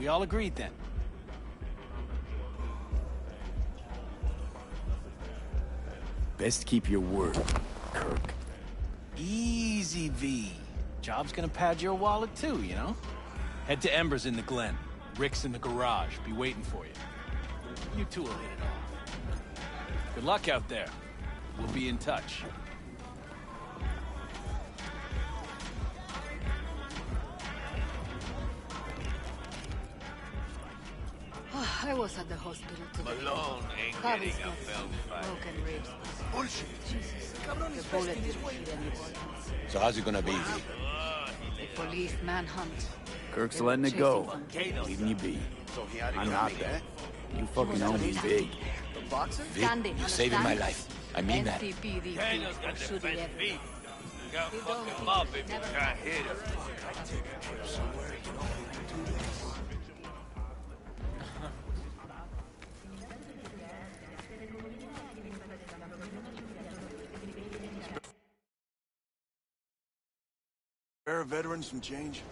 We all agreed then. Best keep your word, Kirk. Easy, V. Job's gonna pad your wallet too, you know? Head to Ember's in the Glen. Rick's in the garage. Be waiting for you. You two will hit it off. Good luck out there. We'll be in touch. I was at the hospital today. Malone ain't Harvey's getting a got belt fight. broken ribs. Bullshit. Jesus. The bullet didn't hit anybody. So how's it gonna be? The police manhunt. Kirk's They were letting it chasing go. from- Leaving you be. So he had it I'm on not me, that. eh? You fucking owe me big. The boxer? Standing, You're saving my understand? life. I mean that. NCPD Daniel's got should defense have beat. Got They don't fucking think mob it if you never can't hit him. Spare veterans some change?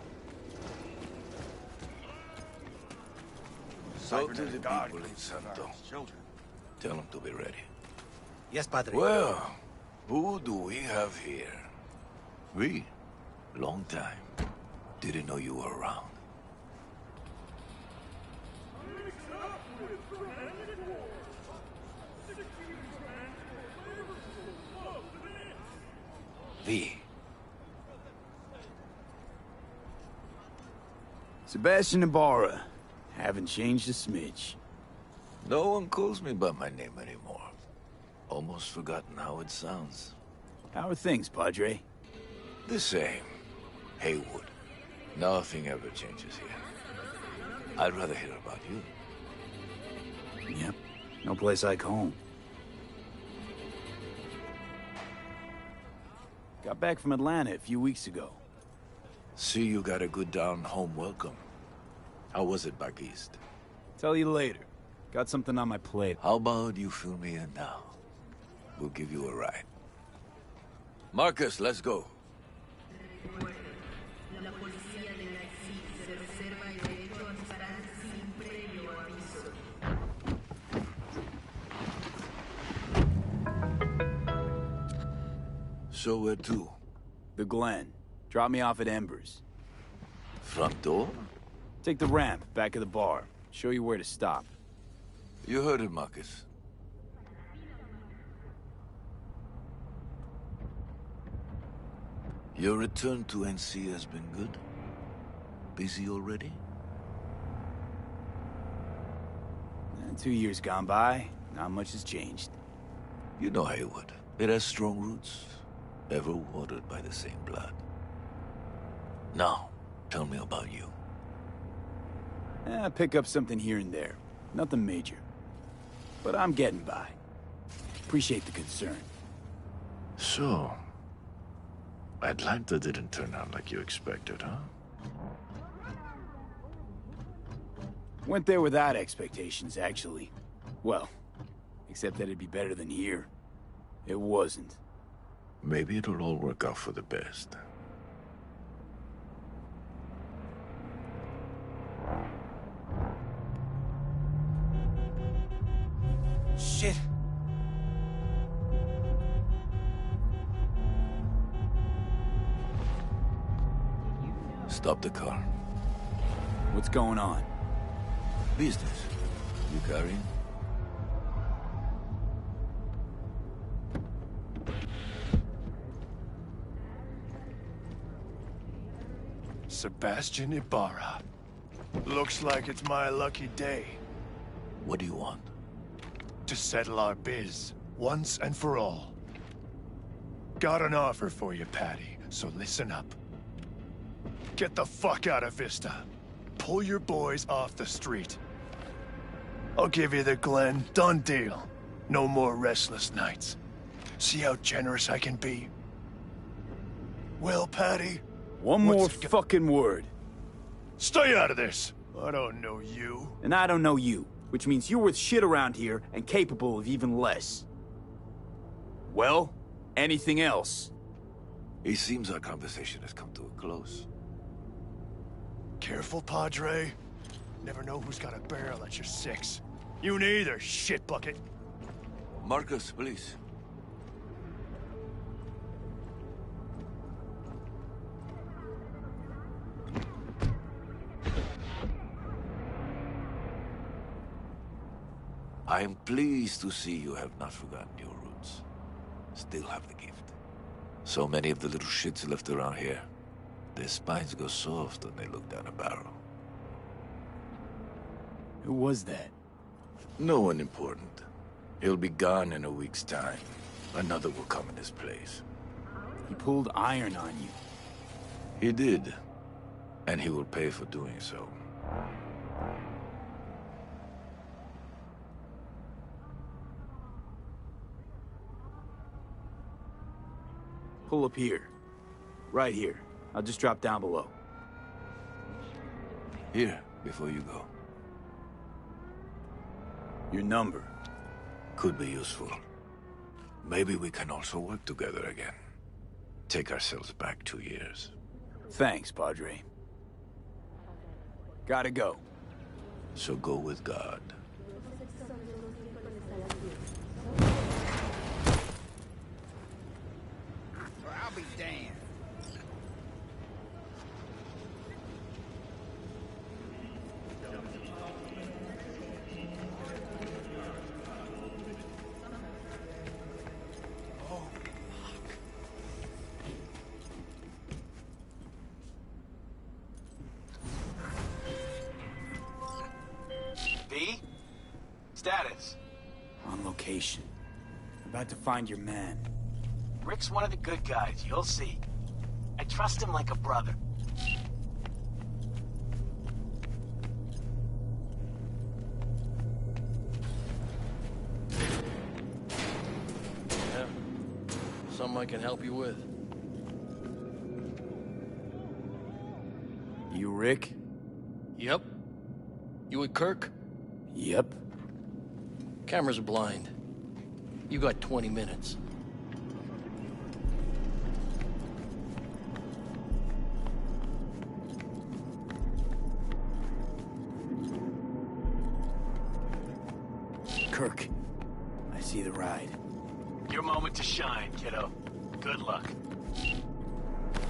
So to the people in Santo. Children. Tell them to be ready. Yes, Padre. Well, who do we have here? We? Long time. Didn't know you were around. V. Sebastian Ibarra. Haven't changed a smidge. No one calls me by my name anymore. Almost forgotten how it sounds. How are things, Padre? The same. Haywood. Nothing ever changes here. I'd rather hear about you. Yep. No place like home. Got back from Atlanta a few weeks ago. See you got a good down-home welcome. How was it back east? Tell you later. Got something on my plate. How about you fill me in now? We'll give you a ride. Marcus, let's go. So where to? The Glen. Drop me off at Ember's. Front door? Take the ramp, back of the bar. Show you where to stop. You heard it, Marcus. Your return to NC has been good? Busy already? 2 years gone by, not much has changed. You know Haywood. It has strong roots, ever watered by the same blood. Now, tell me about you. Pick up something here and there. Nothing major. But I'm getting by. Appreciate the concern. So, Atlanta didn't turn out like you expected, huh? Went there without expectations, actually. Well, except that it'd be better than here. It wasn't. Maybe it'll all work out for the best. Shit. Stop the car. What's going on? Business. You carrying? Sebastian Ibarra. Looks like it's my lucky day What do you want? to settle our biz, once and for all. Got an offer for you, Patty, so listen up. Get the fuck out of Vista. Pull your boys off the street. I'll give you the Glen. Done deal. No more restless nights. See how generous I can be? Well, Patty? One what's more it fucking word. Stay out of this! I don't know you. And I don't know you, which means you're worth shit around here and capable of even less. Well, anything else? It seems our conversation has come to a close. Careful, Padre. Never know who's got a barrel at your six. You neither, shit bucket. Marcus, please. I am pleased to see you have not forgotten your roots. Still have the gift. So many of the little shits left around here. Their spines go soft when they look down a barrel. Who was that? No one important. He'll be gone in a week's time. Another will come in his place. He pulled iron on you. He did. And he will pay for doing so. Pull up here. Right here. I'll just drop down below. Here, before you go. Your number. Could be useful. Maybe we can also work together again. Take ourselves back 2 years. Thanks, Padre. Gotta go. So go with God. I'll be damned. V? Status? On location. About to find your man. Rick's one of the good guys, you'll see. I trust him like a brother. Yeah. Something I can help you with. You Rick? Yep. You with Kirk? Yep. Cameras are blind. You got 20 minutes. Kirk. I see the ride. Your moment to shine, kiddo. Good luck.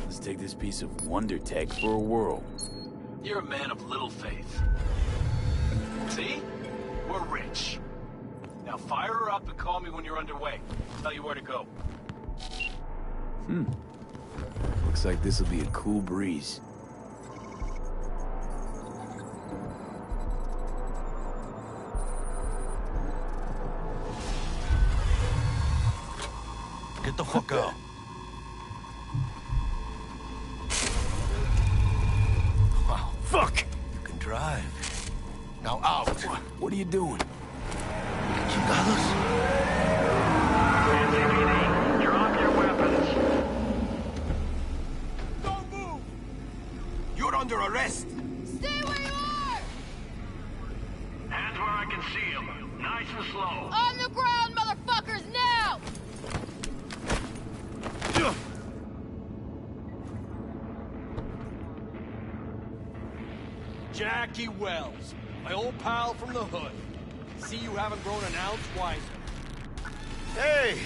Let's take this piece of wonder tech for a whirl. You're a man of little faith. See? We're rich. Now fire her up and call me when you're underway. I'll tell you where to go. Looks like this'll be a cool breeze. Get the fuck out. Fuck! You can drive. Now out. What are you doing? Chingados. Drop your weapons. Don't move! You're under arrest. Stay where you are! Hands where I can see them. Nice and slow. On the ground, motherfuckers, now! Jackie Wells, my old pal from the hood. See you haven't grown an ounce wiser. Hey!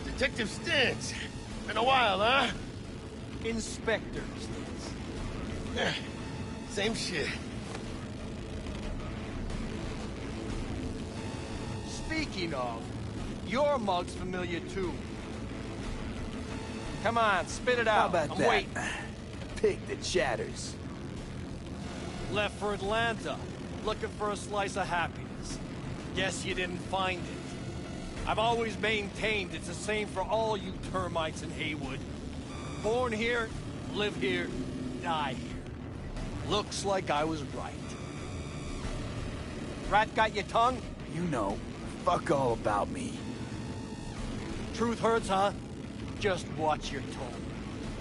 Detective Stintz. Been a while, huh? Inspector Stintz. Same shit. Speaking of, your mug's familiar too. Come on, spit it out. I'm waiting. Pig that shatters. Left for Atlanta, looking for a slice of happiness. Guess you didn't find it. I've always maintained it's the same for all you termites in Haywood. Born here, live here, die here. Looks like I was right. Rat got your tongue? You know, fuck all about me. Truth hurts, huh? Just watch your tone.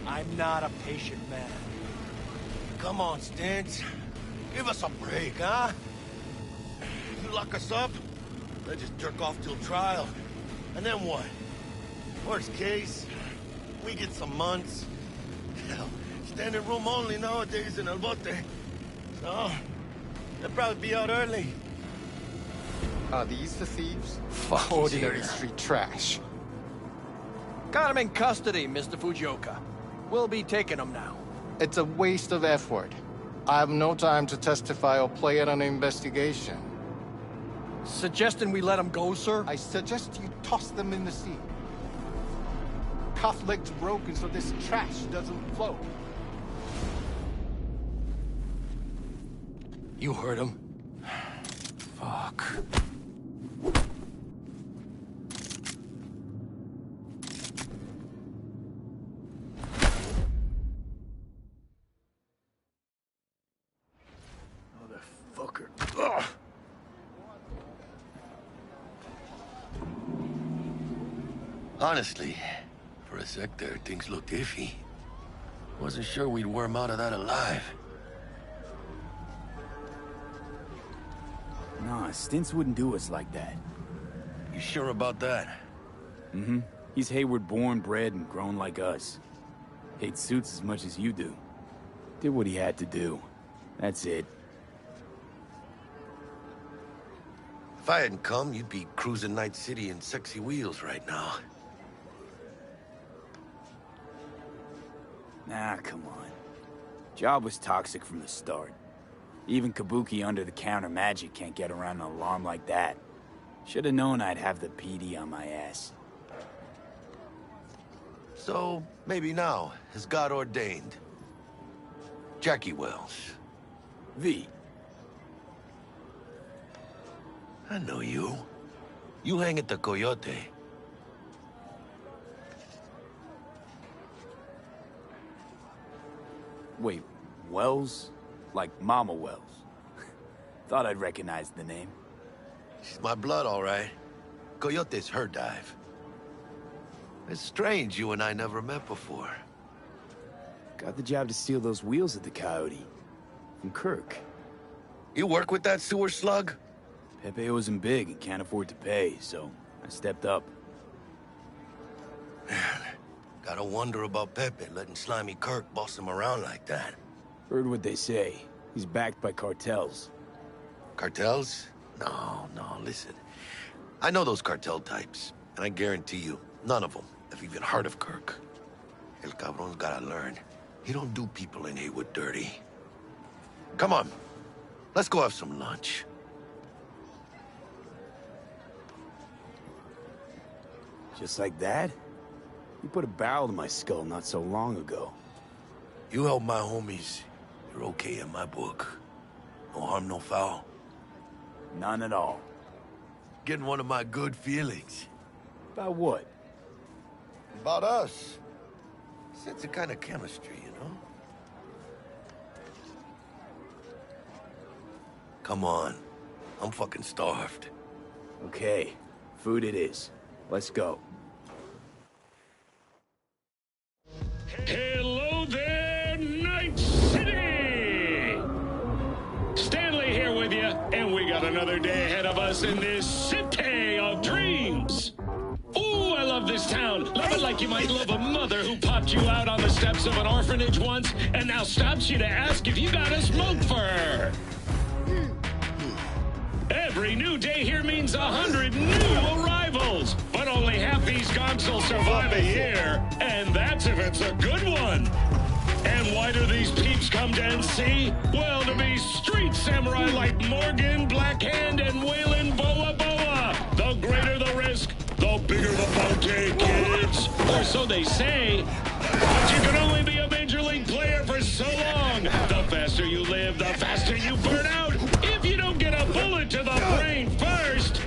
I'm not a patient man. Come on, Stintz. Give us a break, huh? You lock us up, I just jerk off till trial. And then what? Worst case, we get some months. Hell, standing room only nowadays in El Bote. So, They'll probably be out early. Are these the thieves? Fuck, Ordinary he's here. street trash. Got him in custody, Mr. Fujioka. We'll be taking him now. It's a waste of effort. I have no time to testify or play at an investigation. Suggesting we let him go, sir? I suggest you toss them in the sea. Cuff legs broken so this trash doesn't flow. You heard him. Fuck. Motherfucker. Ugh. Honestly, for a sec there, things looked iffy. Wasn't sure we'd worm out of that alive. Nah, Stints wouldn't do us like that. You sure about that? Mm-hmm. He's Hayward born, bred, and grown like us. Hates suits as much as you do. Did what he had to do. That's it. If I hadn't come, you'd be cruising Night City in sexy wheels right now. Nah, come on. Job was toxic from the start. Even Kabuki under-the-counter magic can't get around an alarm like that. Should've known I'd have the PD on my ass. So, maybe now, as God ordained. Jackie Wells. V. I know you. You hang at the Coyote. Wait, Wells? Like Mama Wells? Thought I'd recognize the name. She's my blood, all right. Coyote's her dive. It's strange you and I never met before. Got the job to steal those wheels at the Coyote. From Kirk. You work with that sewer slug? Pepe owes him big and can't afford to pay, so I stepped up. Gotta wonder about Pepe letting slimy Kirk boss him around like that. Heard what they say. He's backed by cartels. Cartels? No, listen. I know those cartel types, and I guarantee you, none of them have even heard of Kirk. El Cabron's gotta learn. He don't do people in Haywood dirty. Come on, let's go have some lunch. Just like that? You put a barrel to my skull not so long ago. You help my homies, you're okay in my book. No harm, no foul. None at all. Getting one of my good feelings. About what? About us. Sense a kind of chemistry, you know? Come on. I'm fucking starved. Okay, food it is. Let's go. Hello there, Night City! Stanley here with you, and we got another day ahead of us in this city of dreams. Ooh, I love this town. Love it like you might love a mother who popped you out on the steps of an orphanage once and now stops you to ask if you got a smoke for her. Every new day here means 100 new arrivals, but only half these gonks will survive a year, and that's if it's a good one. And why do these peeps come to NC? Well, to be street samurai like Morgan, Blackhand, and Waylon Boa Boa. The greater the risk, the bigger the bounty, kids. Or so they say. But you can only be a major league player for so long. The faster you live, the faster you burn out. If you don't get a bullet to the brain first.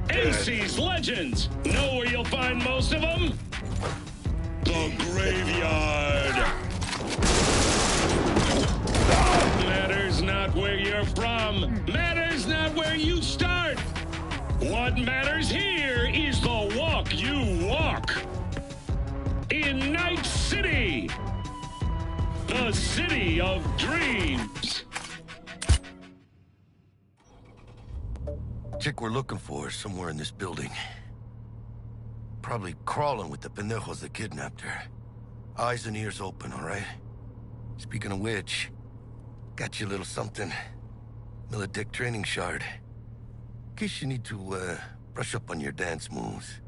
AC's Legends. Know where you'll find most of them? The graveyard. Matters not where you're from. Matters not where you start. What matters here is the walk you walk. In Night City. The city of dreams. Chick we're looking for is somewhere in this building. Probably crawling with the pendejos that kidnapped her. Eyes and ears open, all right? Speaking of which, got you a little something. Militech training shard. In case you need to, brush up on your dance moves.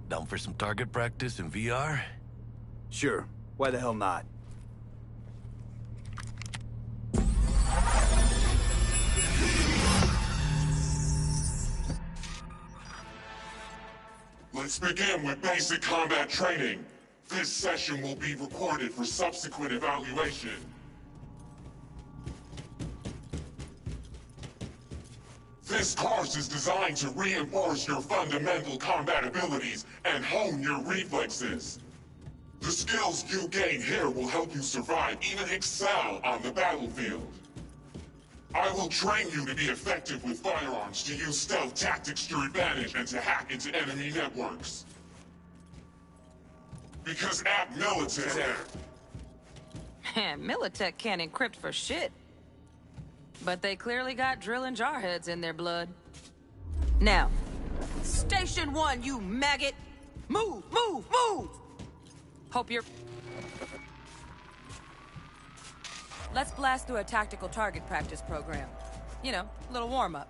Down for some target practice in VR? Sure. Why the hell not? Let's begin with basic combat training. This session will be recorded for subsequent evaluation. This course is designed to reinforce your fundamental combat abilities and hone your reflexes. The skills you gain here will help you survive, even excel on the battlefield. I will train you to be effective with firearms, to use stealth tactics to your advantage, and to hack into enemy networks. Because at Militech... Militech can't encrypt for shit. But they clearly got drill and jarheads in their blood. Now, Station 1, you maggot! Move, move, move! Hope you're... Let's blast through a tactical target practice program. You know, a little warm-up.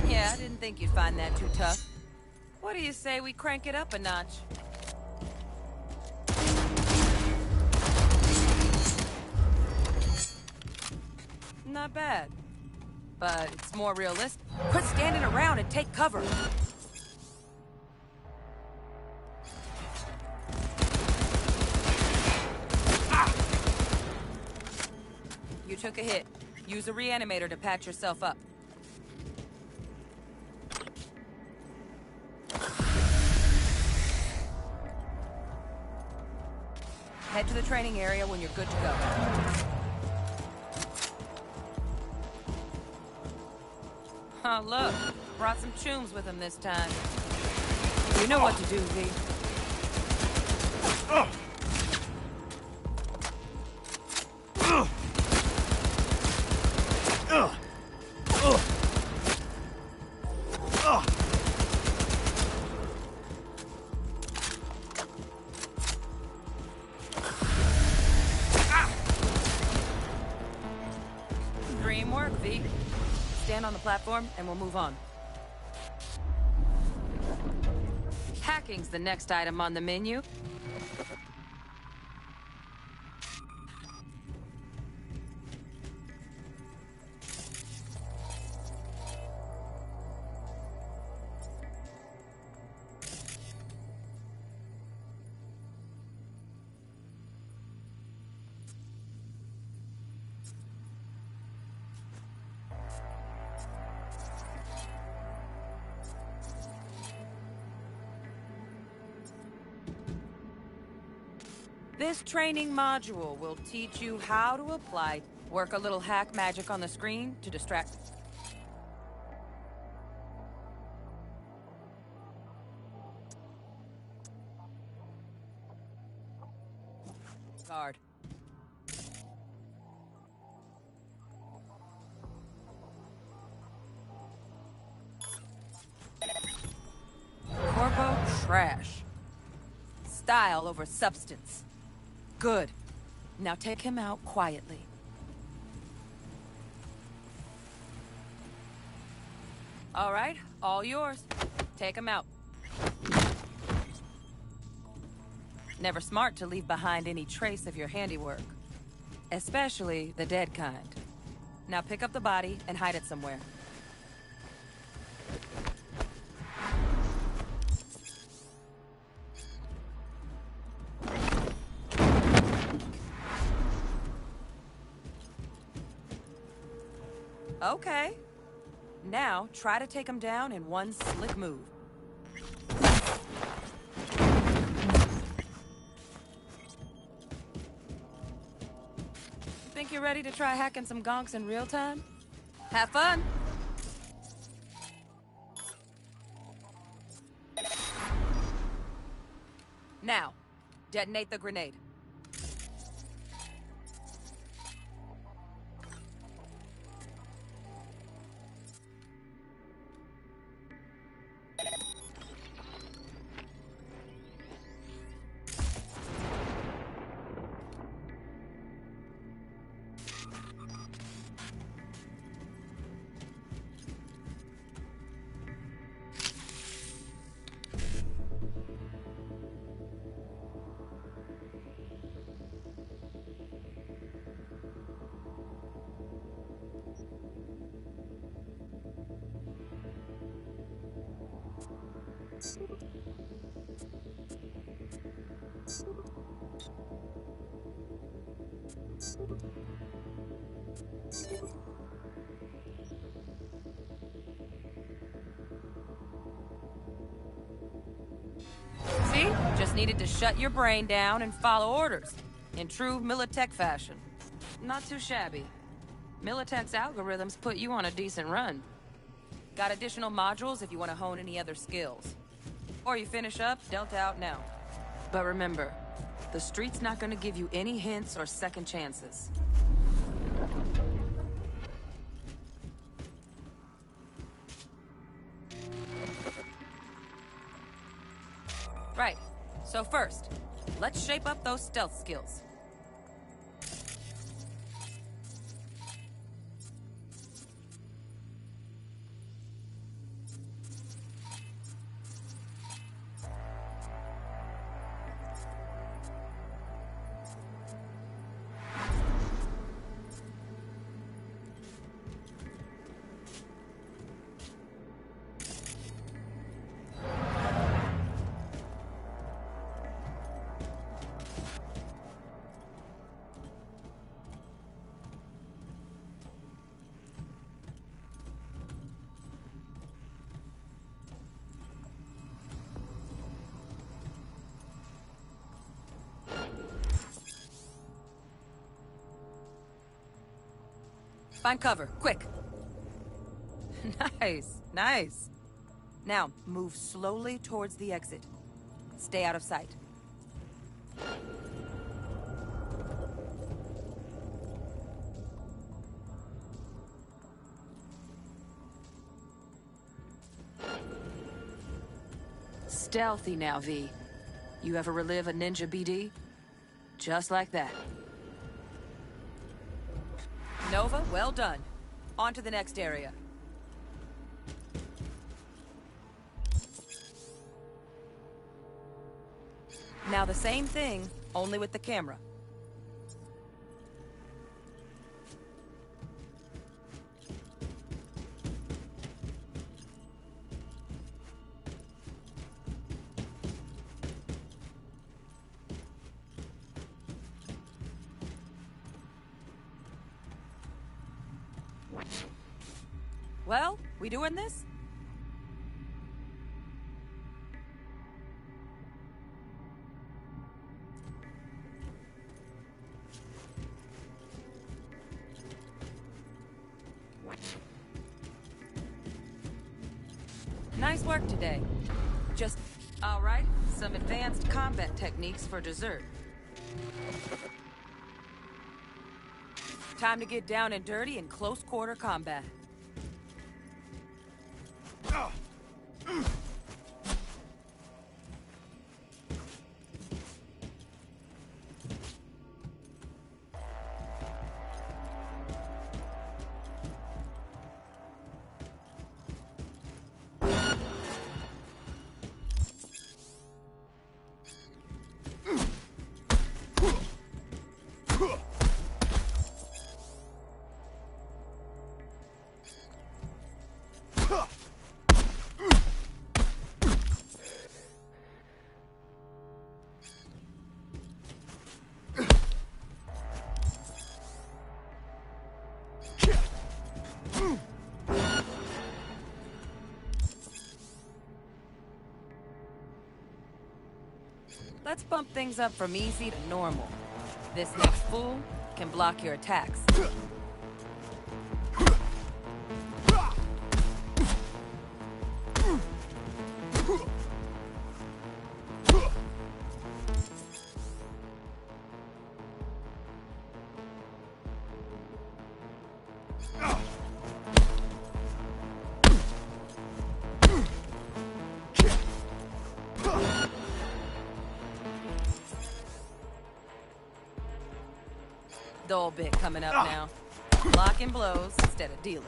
Yeah, I didn't think you'd find that too tough. What do you say we crank it up a notch? Not bad. But it's more realistic. Quit standing around and take cover. You took a hit. Use a reanimator to patch yourself up. Head to the training area when you're good to go. Oh, look. Brought some chooms with him this time. You know what to do, V. Dream work, V. Stand on the platform and we'll move on. Hacking's the next item on the menu. This training module will teach you how to apply, work a little hack magic on the screen to distract. Guard. Corpo trash. Style over substance. Good. Now take him out quietly. All right, all yours. Take him out. Never smart to leave behind any trace of your handiwork. Especially the dead kind. Now pick up the body and hide it somewhere. Okay. Now, try to take him down in one slick move. Think you're ready to try hacking some gonks in real time? Have fun! Now, detonate the grenade. See? Just needed to shut your brain down and follow orders. In true Militech fashion. Not too shabby. Militech's algorithms put you on a decent run. Got additional modules if you want to hone any other skills. Or you finish up, Delta out now. But remember, the street's not gonna give you any hints or second chances. Right. So first, let's shape up those stealth skills. Find cover, quick. Nice, nice. Now, move slowly towards the exit. Stay out of sight. Stealthy now, V. You ever relive a ninja BD? Just like that. Nova, well done. On to the next area. Now the same thing, only with the camera. Well, we doing this? Nice work today. Just, all right, some advanced combat techniques for dessert. Time to get down and dirty in close quarter combat. Let's bump things up from easy to normal. This next fool can block your attacks. Dull bit coming up now. Blocking blows instead of dealing.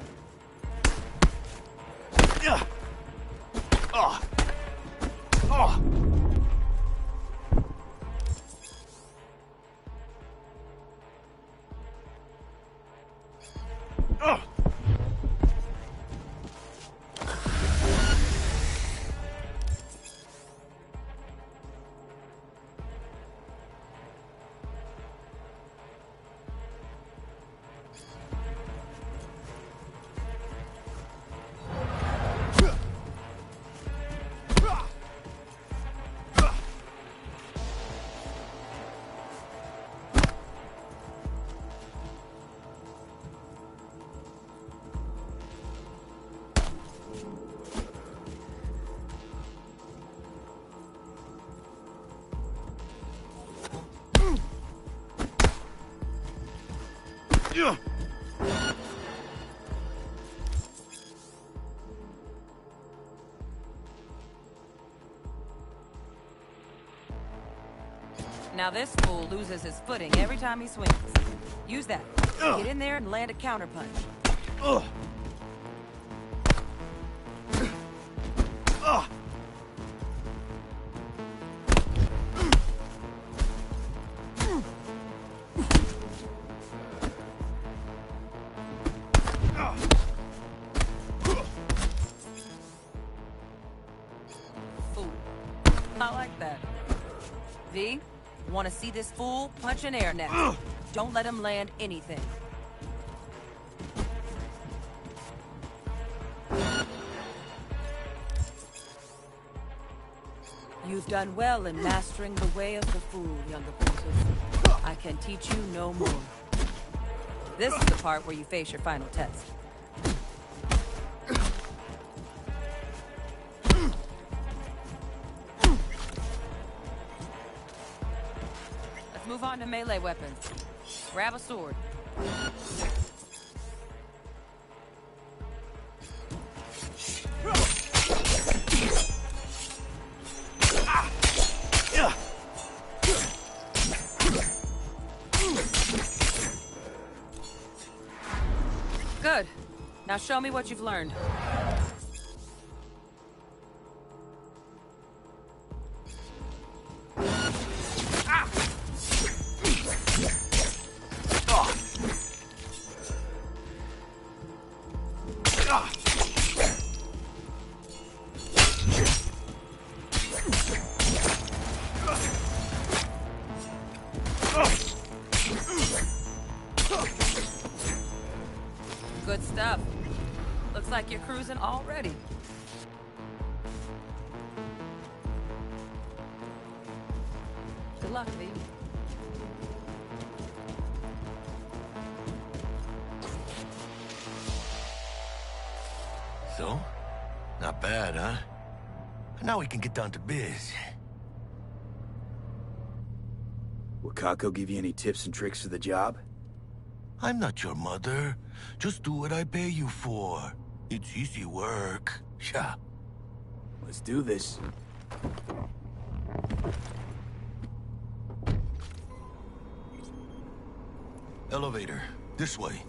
Now this fool loses his footing every time he swings. Use that. Get in there and land a counterpunch. Fool. I like that. V, want to see this fool punch an air next. Don't let him land anything. You've done well in mastering the way of the fool, younger princess. I can teach you no more. This is the part where you face your final test. Let's move on to melee weapons. Grab a sword. Good. Now show me what you've learned. Good stuff. Looks like you're cruising already. Good luck, V. So? Not bad, huh? Now we can get down to biz. Will Kako give you any tips and tricks for the job? I'm not your mother. Just do what I pay you for. It's easy work. Yeah. Let's do this. Elevator. This way.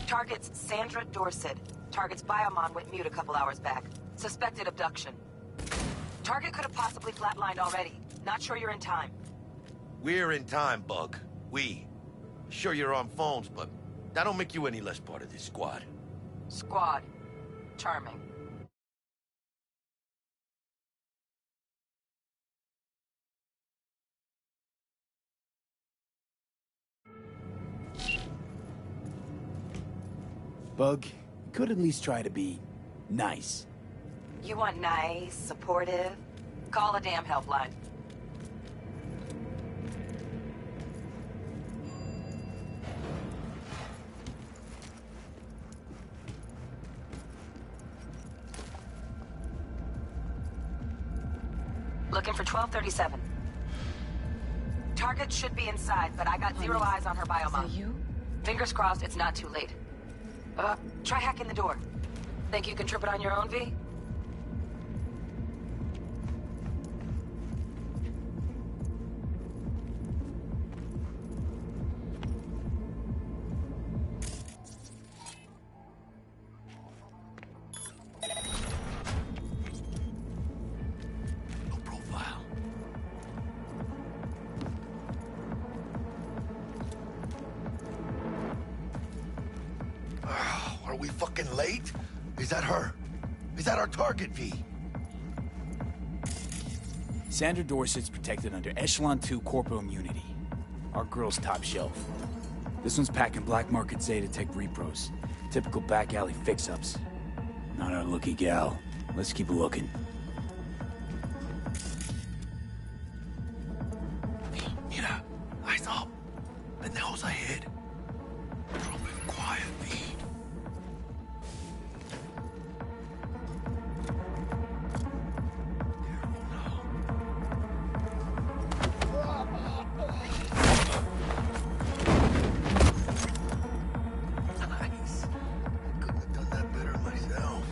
Target's Sandra Dorset. Target's biomon went mute a couple hours back. Suspected abduction. Target could have possibly flatlined already. Not sure you're in time. We're in time, Bug. We. Sure you're on phones, but that don't make you any less part of this squad. Squad. Charming. Bug, you could at least try to be nice. You want nice, supportive? Call a damn helpline. Looking for 1237. Target should be inside, but I got zero eyes on her biomon. Is that you? Fingers crossed it's not too late. Try hacking the door. Think you can trip it on your own, V? No profile. Are we fucking late? Is that her? Is that our target, V? Sandra Dorset's protected under Echelon 2 Corpo Immunity. Our girl's top shelf. This one's packing Black Market Zeta Tech repros. Typical back alley fix-ups. Not our lucky gal. Let's keep looking. Mira, eyes up. Pendejos ahead. Drop it quiet, V. Nice. I couldn't have done that better myself.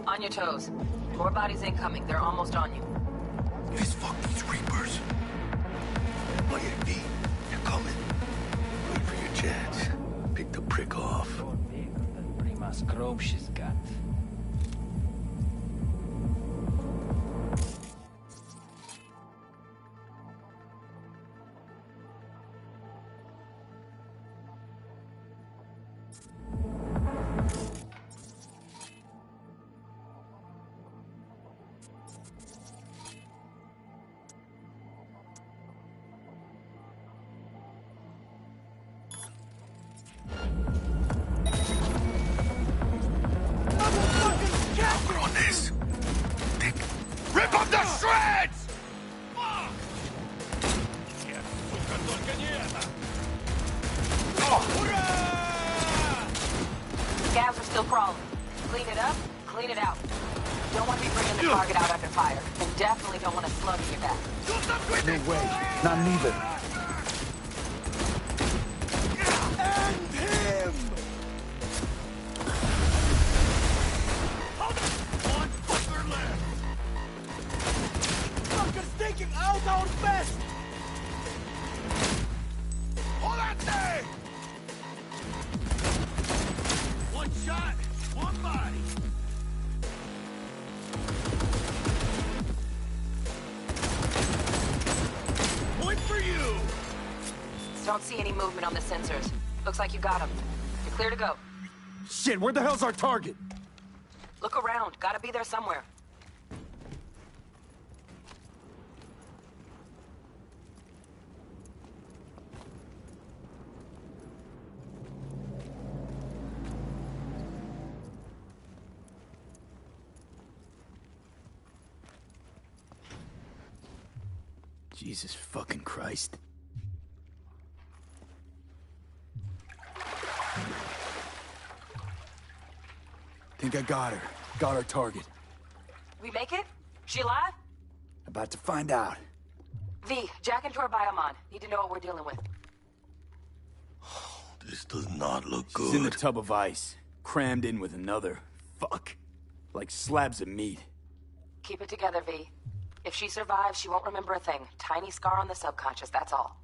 On your toes. More bodies incoming. They're almost on you. Let's fuck these Reapers. Oh yeah, V, they're coming. Wait for your chance. Pick the prick off. Prima scrobe she's got. We're on this. Think. Rip up the shreds! Scavs are still crawling. Clean it up, clean it out. Don't want to be bringing the target out under fire. And definitely don't want a slug in your back. No way. Not neither. End him! One fucker left. Fucker's taking out our best! Hold that thing! One shot, one body. Point for you! Don't see any movement on the sensors. Looks like you got them. You're clear to go. Shit, where the hell's our target? Look around. Gotta be there somewhere. Jesus fucking Christ. Think I got her. Got our target. We make it? She alive? About to find out. V, jack into her biomon. Need to know what we're dealing with. This does not look She's in the good. tub of ice, crammed in with another. Fuck. Like slabs of meat. Keep it together, V. If she survives, she won't remember a thing. Tiny scar on the subconscious, that's all.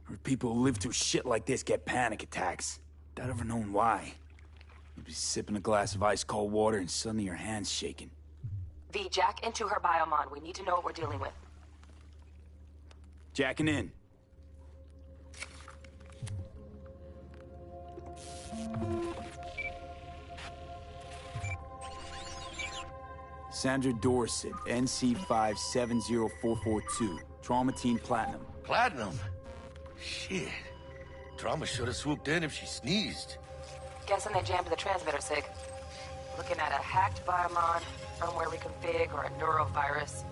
Or people who live through shit like this get panic attacks. Without ever knowing why. You'd be sipping a glass of ice-cold water and suddenly your hand's shaking. V, jack into her biomon. We need to know what we're dealing with. Jacking in. Sandra Dorset, NC570442. Traumatine Platinum. Platinum? Shit. Drama should have swooped in if she sneezed. Guessing they jammed the transmitter, Sig. Looking at a hacked biomon, firmware reconfig, or a neurovirus.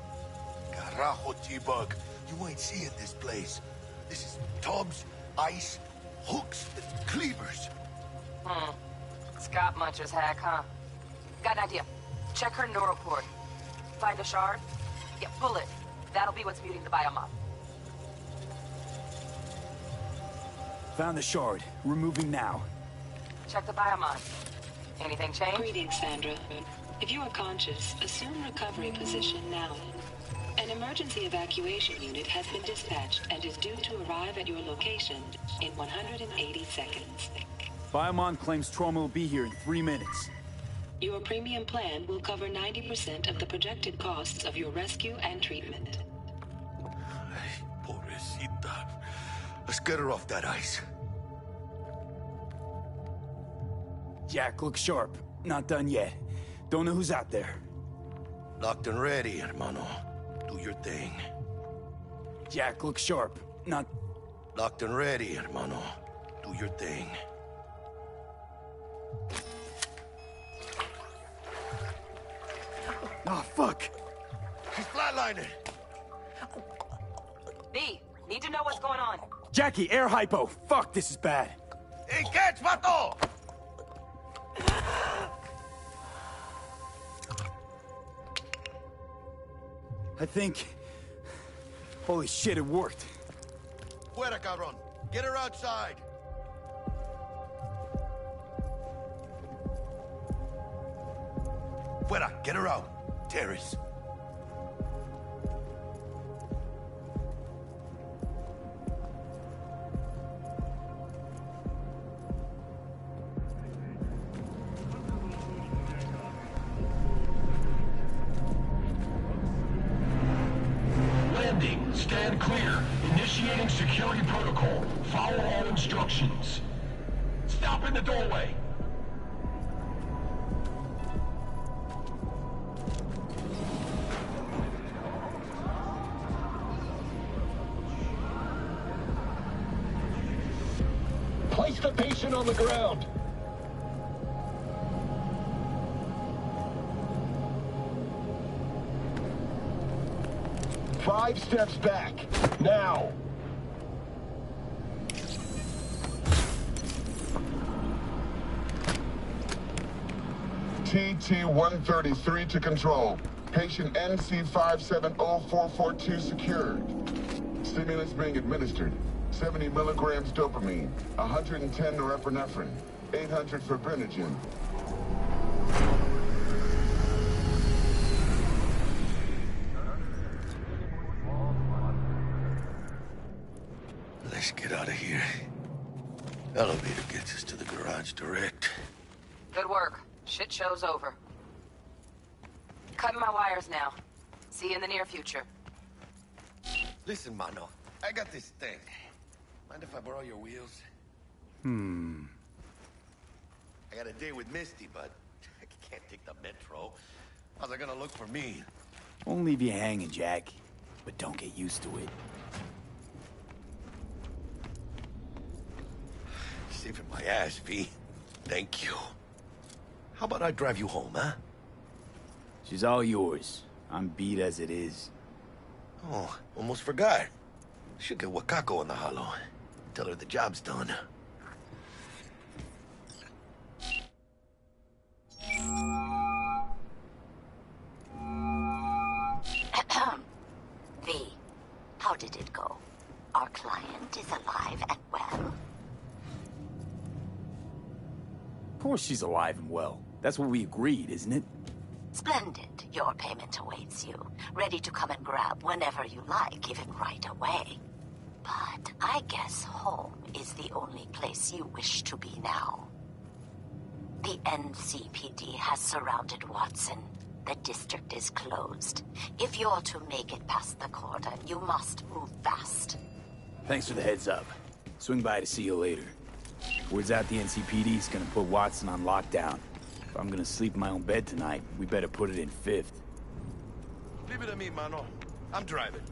Carajo, T-Bug. You ain't seeing this place. This is tubs, ice, hooks, and cleavers. Scott Muncher's hack, huh? Got an idea. Check her neuroport. Find a shard? Yeah, pull it. That'll be what's muting the biomon. Found the shard. Removing now. Check the biomon. Anything change? Greetings, Sandra. If you are conscious, assume recovery position now. An emergency evacuation unit has been dispatched and is due to arrive at your location in 180 seconds. Biomon claims trauma will be here in 3 minutes. Your premium plan will cover 90% of the projected costs of your rescue and treatment. Pobrecita. Let's get her off that ice. Jack, look sharp. Not done yet. Don't know who's out there. Locked and ready, hermano. Do your thing. Jack, look sharp. Not... Locked and ready, hermano. Do your thing. Oh, fuck! She's flatlining! B, need to know what's going on. Jackie, air hypo! Fuck, this is bad. Hey, catch, vato! I think... Holy shit, it worked. Fuera, cabrón. Get her outside. Fuera, get her out. Terrace. Landing. Stand clear. Initiating security protocol. Follow all instructions. Stop in the doorway. Place the patient on the ground. Five steps back. Now. TT-133 to control. Patient NC570442 secured. Stimulants being administered. 70 milligrams dopamine, 110 norepinephrine, 800 fibrinogen. Let's get out of here. Elevator gets us to the garage direct. Good work. Shit show's over. Cutting my wires now. See you in the near future. Listen, mano. I got this thing. Mind if I borrow your wheels? Hmm. I got a date with Misty, but I can't take the metro. How's it gonna look for me? Won't leave you hanging, Jack. But don't get used to it. Saving my ass, V. Thank you. How about I drive you home, huh? She's all yours. I'm beat as it is. Oh, almost forgot. Should get Wakako in the hollow. Tell her the job's done. V, how did it go? Our client is alive and well. Of course she's alive and well. That's what we agreed, isn't it? Splendid. Your payment awaits you. Ready to come and grab whenever you like, even right away. But I guess home is the only place you wish to be now. The NCPD has surrounded Watson. The district is closed. If you're to make it past the cordon, you must move fast. Thanks for the heads up. Swing by to see you later. Word's out the NCPD's gonna put Watson on lockdown. If I'm gonna sleep in my own bed tonight, we better put it in fifth. Leave it to me, mano. I'm driving.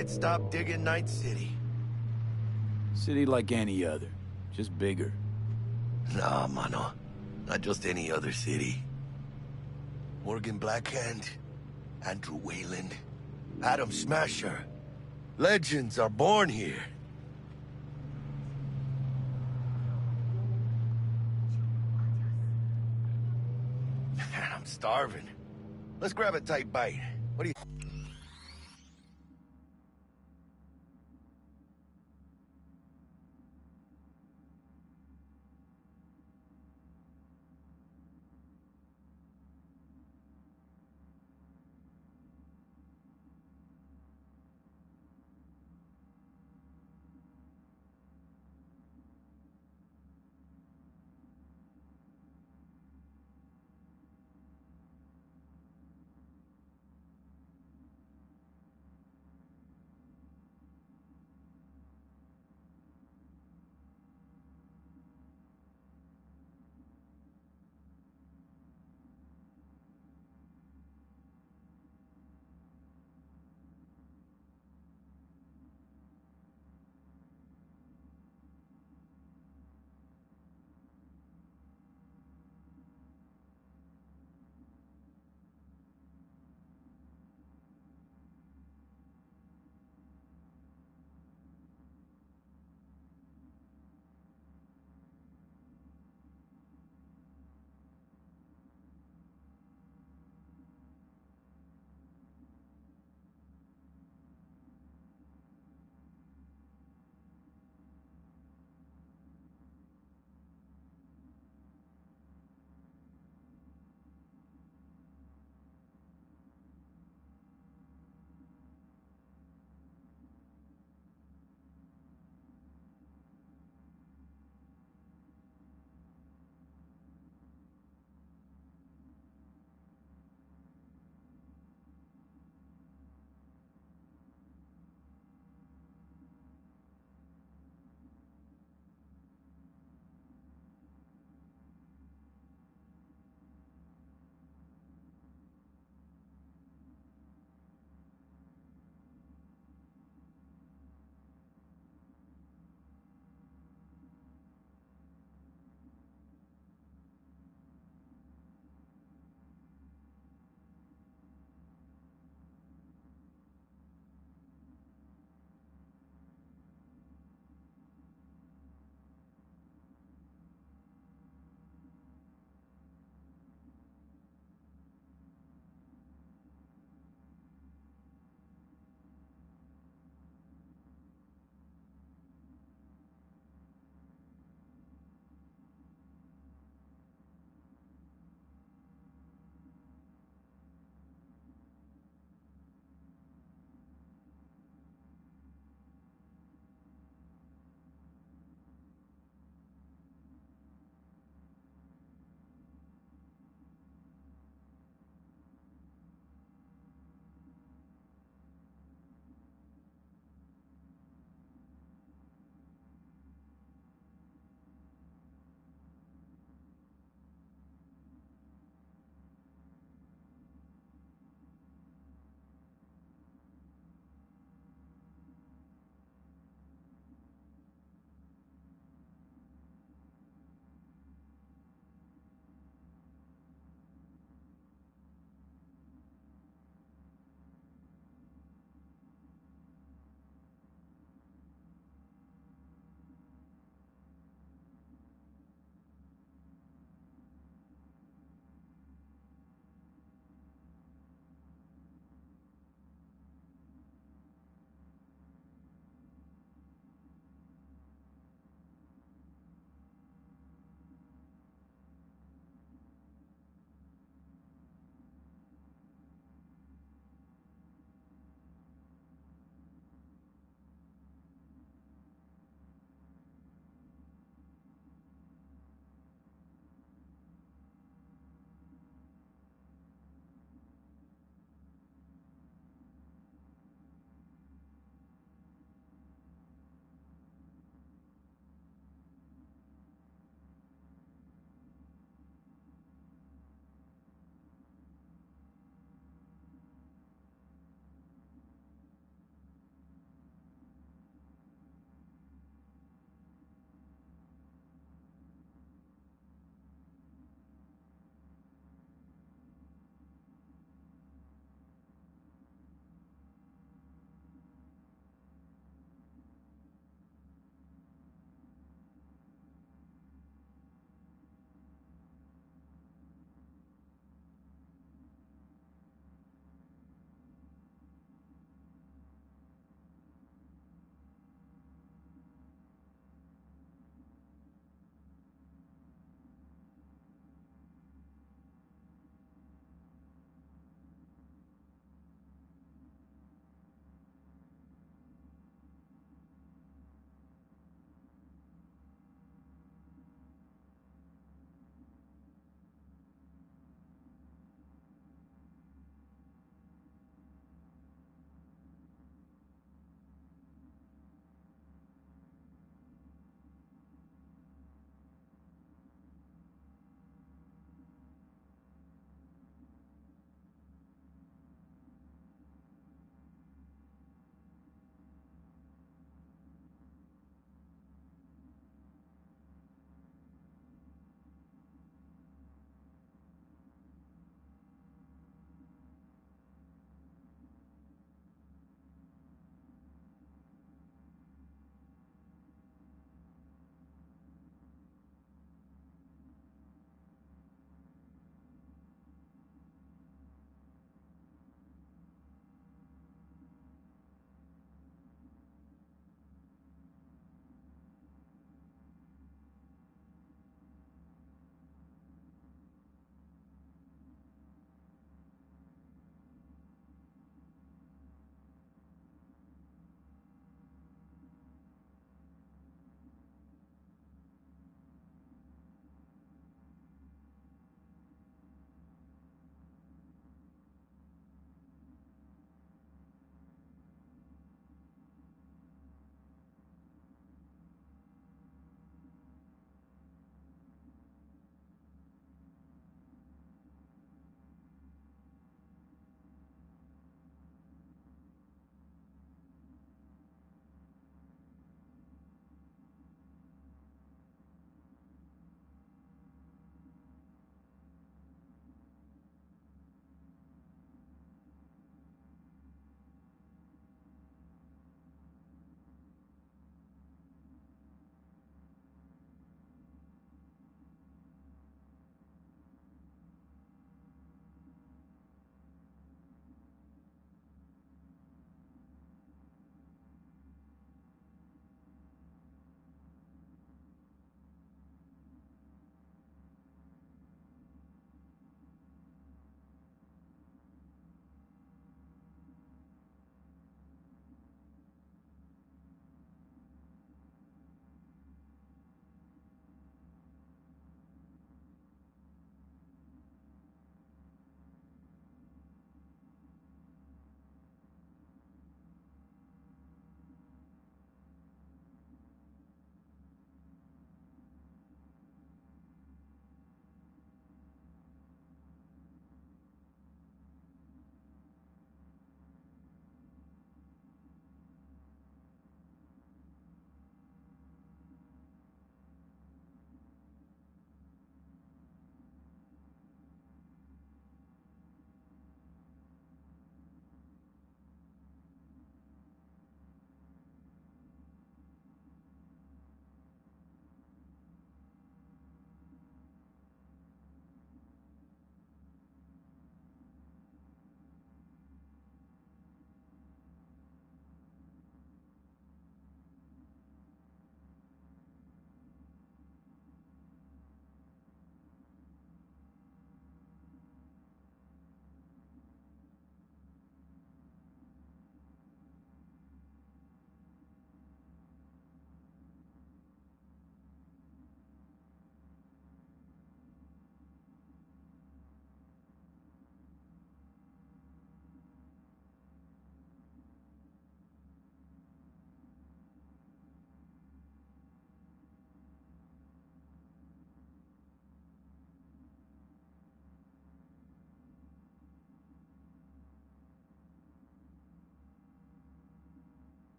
can't stop digging Night City. City like any other, just bigger. Nah, mano. Not just any other city. Morgan Blackhand, Andrew Wayland, Adam Smasher. Legends are born here. Man, I'm starving. Let's grab a tight bite. What do you...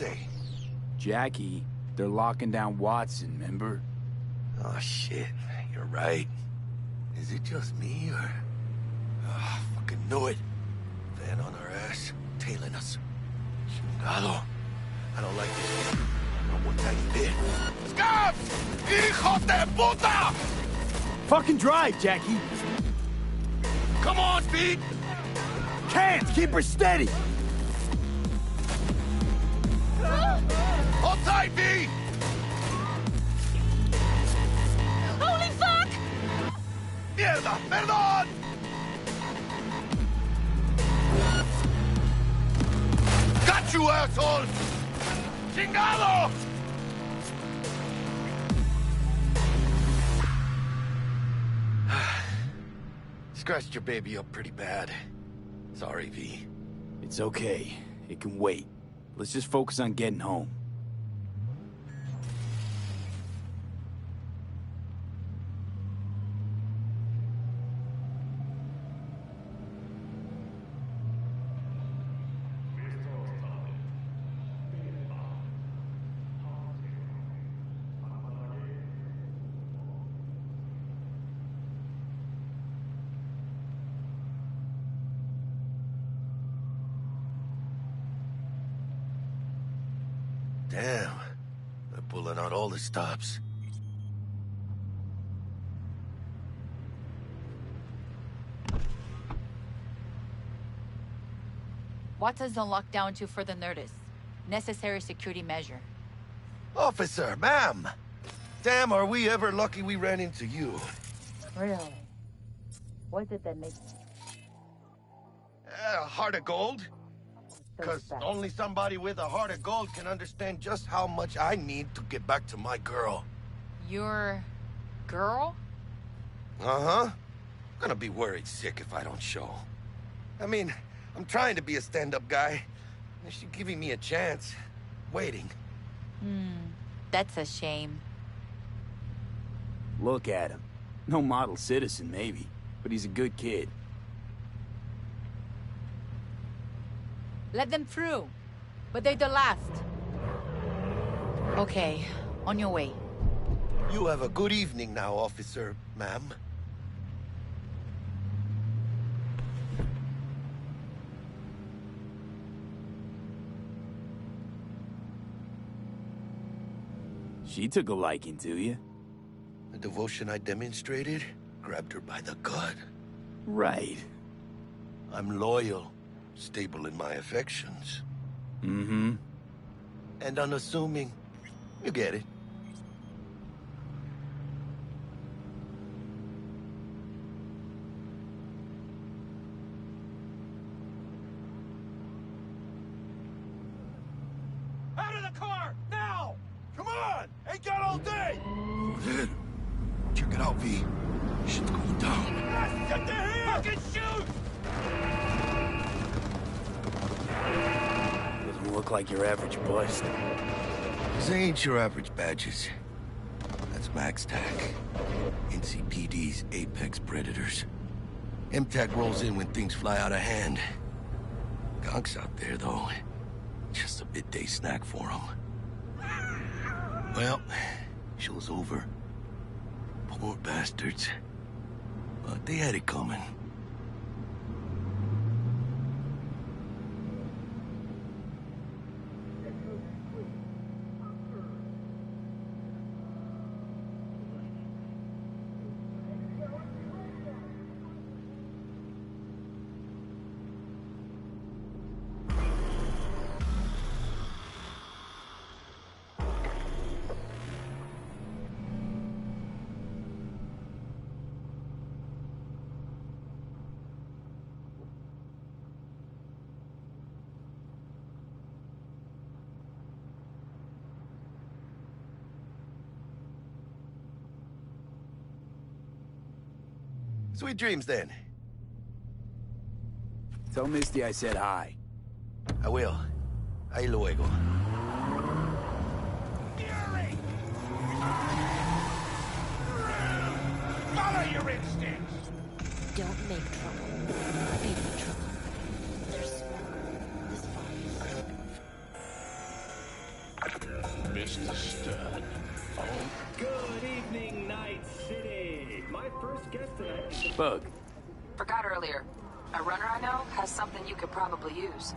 say? Jackie, they're locking down Watson, remember? Oh, shit. You're right. Is it just me, or... Oh, fucking knew it. Van on our ass, tailing us. Chingado. I don't like this. Not one tiny bit. Scabs! Hijos de puta! Fucking drive, Jackie! Come on, Speed! Can't! Keep her steady! Hold tight, V! Holy fuck! Mierda! Perdón! Got you, assholes! Chingado! Scratched your baby up pretty bad. Sorry, V. It's okay. It can wait. Let's just focus on getting home. Damn. They're pulling out all the stops. Watson's on lockdown until further notice. Necessary security measure. Officer, ma'am! Damn, are we ever lucky we ran into you. Really? What did that make A heart of gold? Because only somebody with a heart of gold can understand just how much I need to get back to my girl. Your... girl? Uh-huh. Gonna be worried sick if I don't show. I mean, I'm trying to be a stand-up guy. And she's giving me a chance. Waiting. That's a shame. Look at him. No model citizen, maybe. But he's a good kid. Let them through. But they're the last. Okay, on your way. You have a good evening now, officer, ma'am. She took a liking to you. The devotion I demonstrated grabbed her by the gut. Right. I'm loyal, stable in my affections. Mm-hmm. And unassuming. You get it. Out of the car! Now! Come on! Ain't got all day! Good. Check it out, V. Shit's going down. Get the hell! Fucking shoot! Doesn't look like your average bust. These ain't your average badges. That's Max TAC. NCPD's apex predators. MTAC rolls in when things fly out of hand. Gonks out there, though. Just a midday snack for them. Well, show's over. Poor bastards. But they had it coming. Sweet dreams, then. Tell Misty I said hi. I will. Ahí luego. Follow your instincts! Don't make trouble. Be the trouble. There's smoke. This fire. Bug. Forgot earlier. A runner I know has something you could probably use.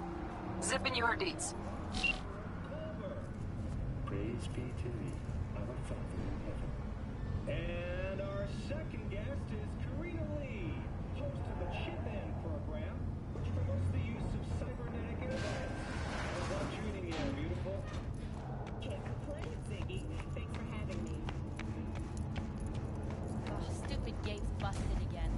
Zip in your deets. Praise be to thee, our Father in heaven. And our second guest is Karina Lee, host of the Chip In program, which promotes the use of cybernetic implants. How's that treating you, beautiful? Can't complain, Ziggy. Thanks for having me. Oh, stupid gate's busted again.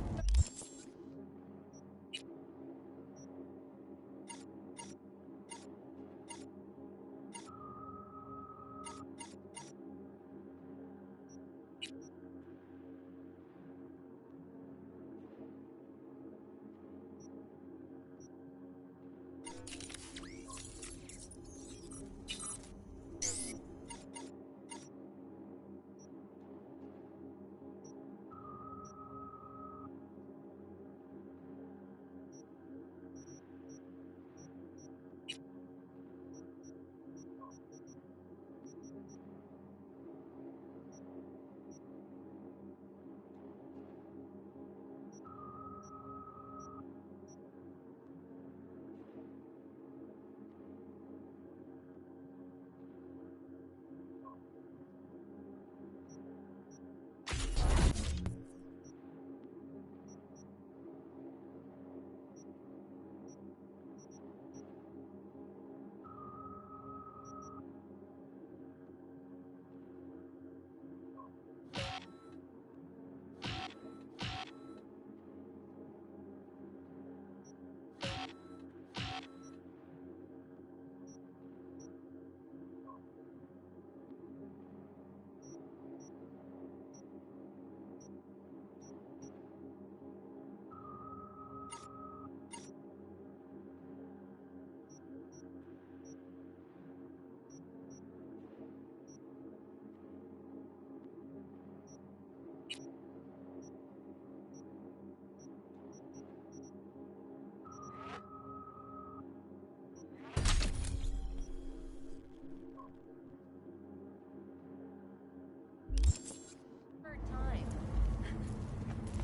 Third time.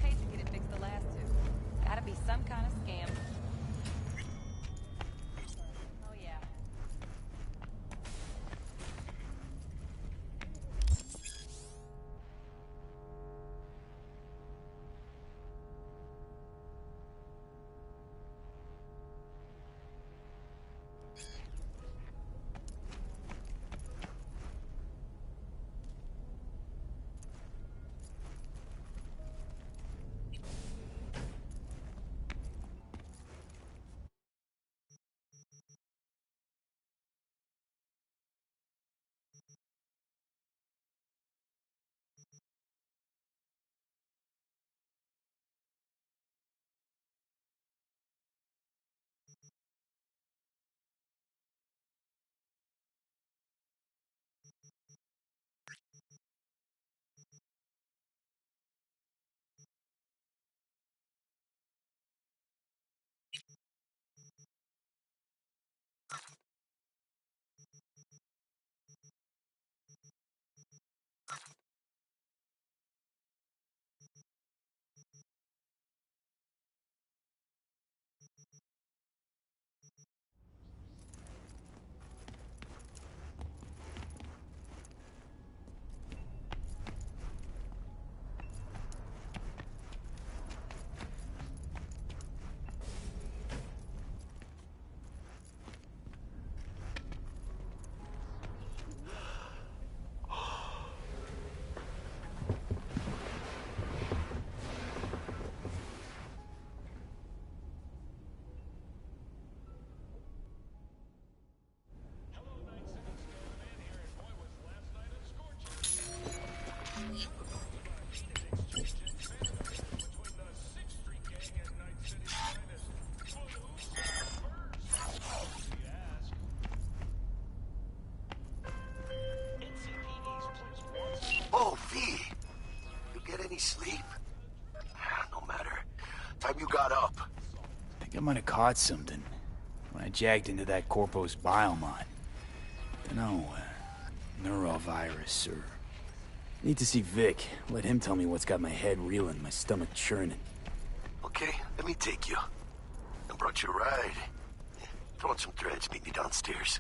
Hate to get it fixed the last two. Gotta be some kind of scam. Oh yeah. Oh, V! You get any sleep? No matter. Time you got up. I think I might have caught something when I jagged into that Corpo's biomod. Dunno, neurovirus or Need to see Vic. Let him tell me what's got my head reeling, my stomach churning. Okay, let me take you. I brought you a ride. Throw on some threads, meet me downstairs.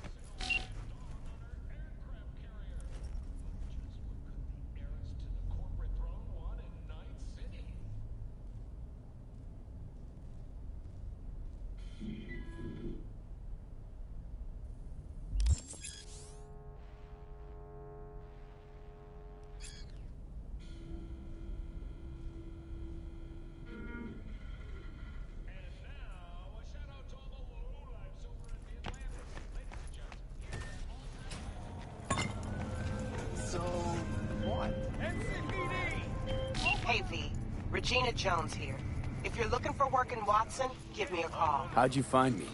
Hey, V. Regina Jones here. If you're looking for work in Watson, give me a call. How'd you find me?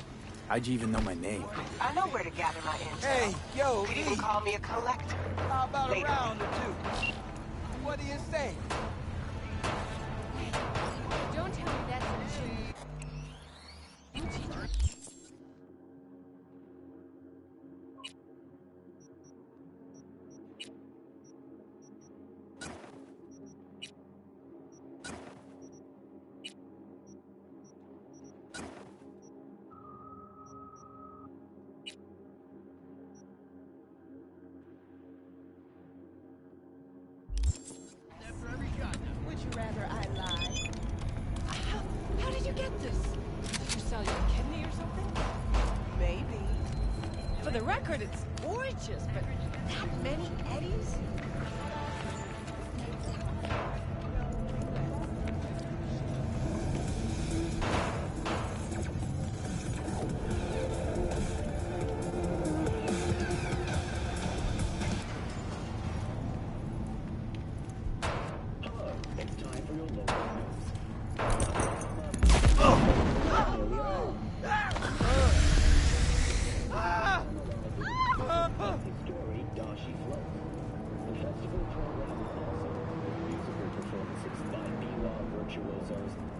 How'd you even know my name? I know where to gather my intel. Hey, yo, You could even call me a collector. How about Later. a round or two? What do you say? Don't tell me that's an issue. Would you rather I lie? How did you get this? Did you sell your kidney or something? Maybe. For the record, it's gorgeous, but that many eddies?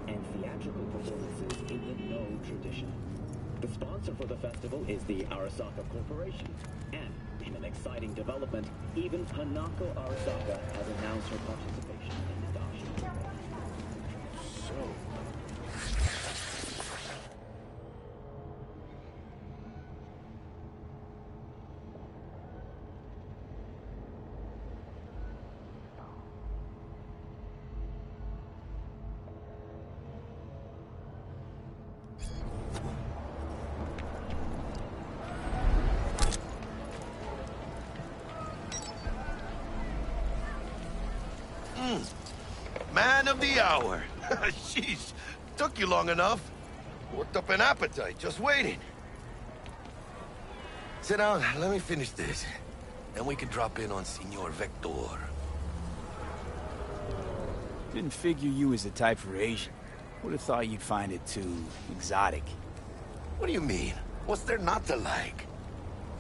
And theatrical performances in the No tradition. The sponsor for the festival is the Arasaka Corporation. And in an exciting development, even Hanako Arasaka has announced her participation in the Dashi. Man of the hour. Sheesh, took you long enough. Worked up an appetite, just waiting. Sit down, let me finish this. Then we can drop in on Senor Vector. Didn't figure you was the type for Asian. Would have thought you'd find it too exotic. What do you mean? What's there not to like?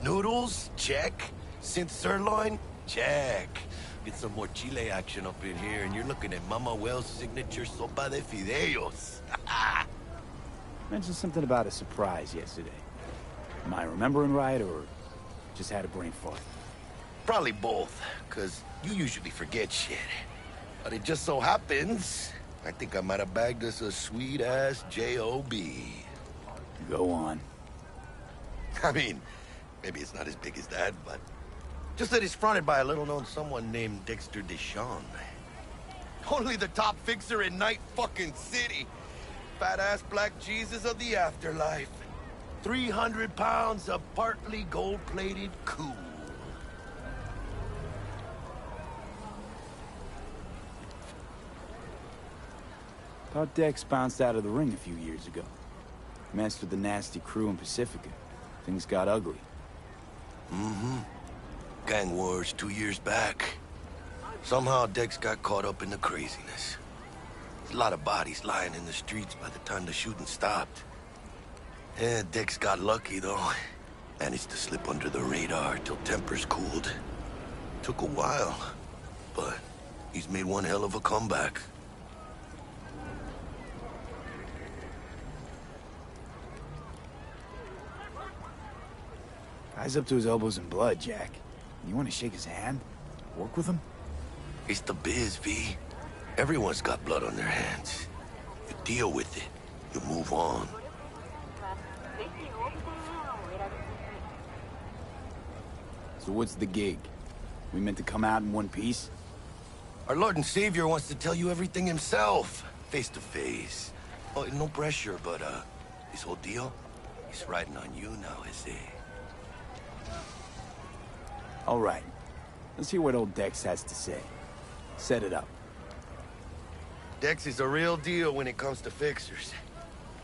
Noodles? Check. Synth sirloin? Check. Get some more Chile action up in here, and you're looking at Mama Wells' signature sopa de fideos. Mentioned something about a surprise yesterday. Am I remembering right, or just had a brain fart? Probably both, because you usually forget shit. But it just so happens, I think I might have bagged us a sweet-ass J.O.B. Go on. I mean, maybe it's not as big as that, but just that it's fronted by a little-known someone named Dexter Deshawn. Only the top fixer in Night fucking City. Fat-ass black Jesus of the afterlife. 300 pounds of partly gold-plated cool. Thought Dex bounced out of the ring a few years ago. Messed with the nasty crew in Pacifica. Things got ugly. Mm-hmm. Gang wars 2 years back. Somehow Dex got caught up in the craziness. There's a lot of bodies lying in the streets by the time the shooting stopped. Yeah, Dex got lucky, though. Managed to slip under the radar till tempers cooled. Took a while, but he's made one hell of a comeback. Guy's up to his elbows in blood, Jack. You want to shake his hand? Work with him? It's the biz, V. Everyone's got blood on their hands. You deal with it. You move on. So what's the gig? We meant to come out in one piece? Our Lord and Savior wants to tell you everything himself, face to face. Oh, no pressure, but, this whole deal, he's riding on you now, is he? All right. Let's hear what old Dex has to say. Set it up. Dex is a real deal when it comes to fixers.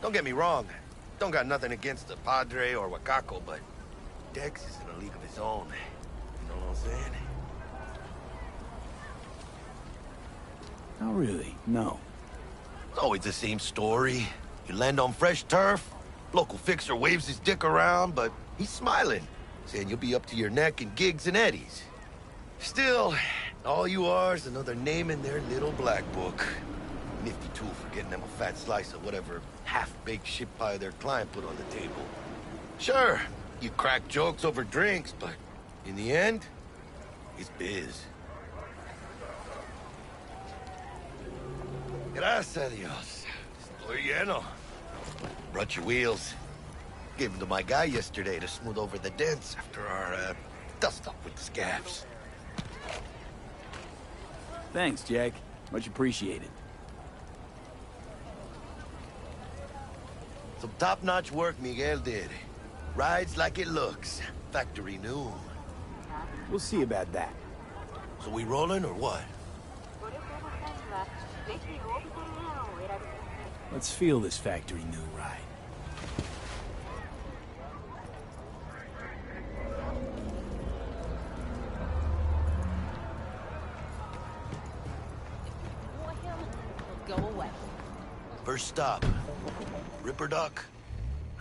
Don't get me wrong. Don't got nothing against the Padre or Wakako, but Dex is in a league of his own. You know what I'm saying? Not really, no. It's always the same story. You land on fresh turf, local fixer waves his dick around, but he's smiling, saying you'll be up to your neck in gigs and eddies. Still, all you are is another name in their little black book. Nifty tool for getting them a fat slice of whatever half-baked shit pie their client put on the table. Sure, you crack jokes over drinks, but in the end, it's biz. Gracias a Dios. Estoy lleno. Brought your wheels. Gave them to my guy yesterday to smooth over the dents after our, dust-up with the scabs. Thanks, Jack. Much appreciated. Some top-notch work Miguel did. Rides like it looks. Factory new. We'll see about that. So we rolling or what? Let's feel this factory new ride. Go away. First stop. Ripper Duck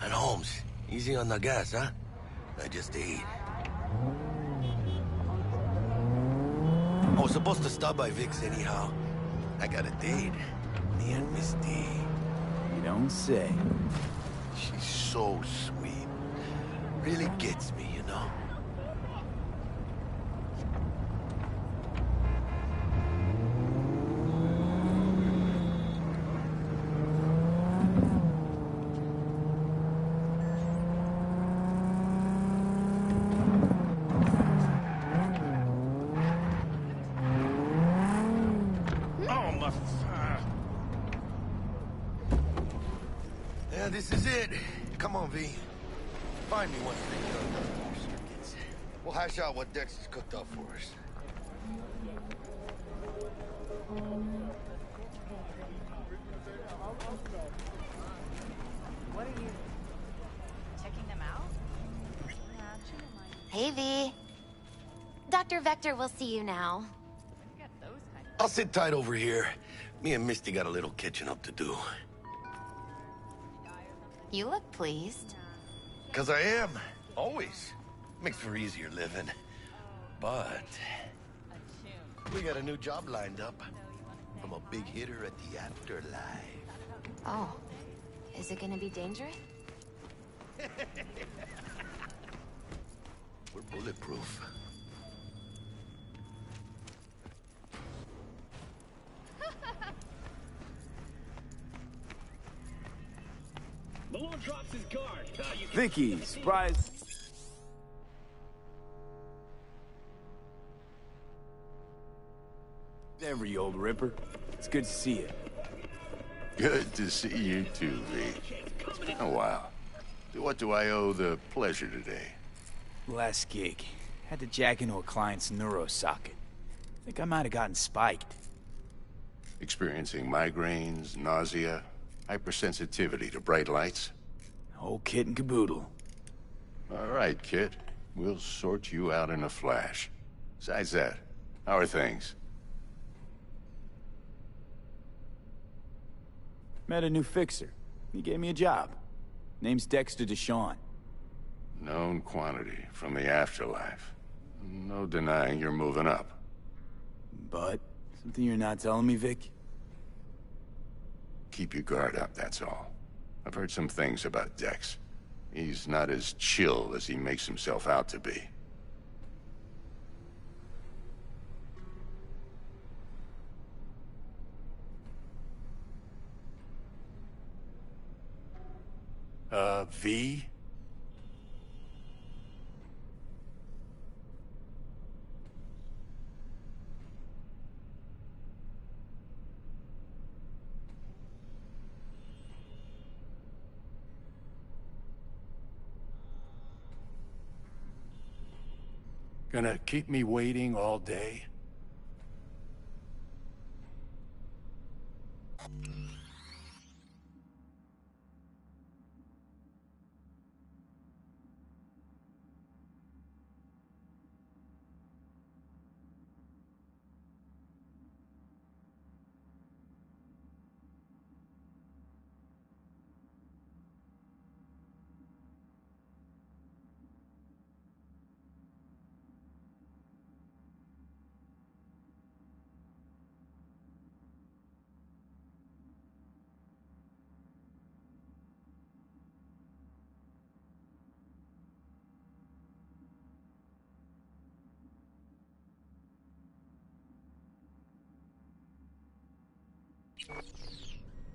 and Holmes. Easy on the gas, huh? I just ate. I was supposed to stop by Vic's anyhow. I got a date. Me and Misty. You don't say. She's so sweet. Really gets me, you know? Yeah, this is it. Come on, V. Find me once they get on your circuits. We'll hash out what Dex has cooked up for us. What are you checking them out? Hey, V. Dr. Vector will see you now. I'll sit tight over here. Me and Misty got a little catching up to do. You look pleased. 'Cause I am. Always. Makes for easier living. But we got a new job lined up from a big hitter at the afterlife. Oh. Is it gonna be dangerous? We're bulletproof. Malone drops his guard. Vicky, surprise. Every old ripper. It's good to see you. Good to see you too, V. It's been a while. What do I owe the pleasure today? Last gig. Had to jack into a client's neuro socket. Think I might have gotten spiked. Experiencing migraines, nausea, hypersensitivity to bright lights? Whole kit and caboodle. All right, kid. We'll sort you out in a flash. Besides that, how are things? Met a new fixer. He gave me a job. Name's Dexter Deshawn. Known quantity from the afterlife. No denying you're moving up. But, something you're not telling me, Vic? Keep your guard up, that's all. I've heard some things about Dex. He's not as chill as he makes himself out to be. V? Gonna keep me waiting all day?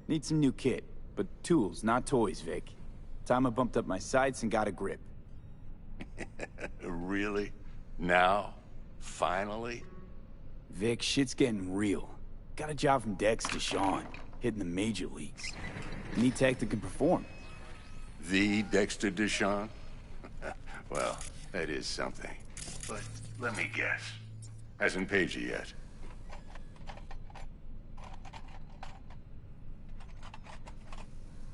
Need some new kit, but tools, not toys, Vic. Time I bumped up my sights and got a grip. Really? Now? Finally? Vic, shit's getting real. Got a job from Dex to Sean, hitting the major leagues. Need tech that can perform. The Dexter Deshawn? Well, that is something. But let me guess. Hasn't paid you yet.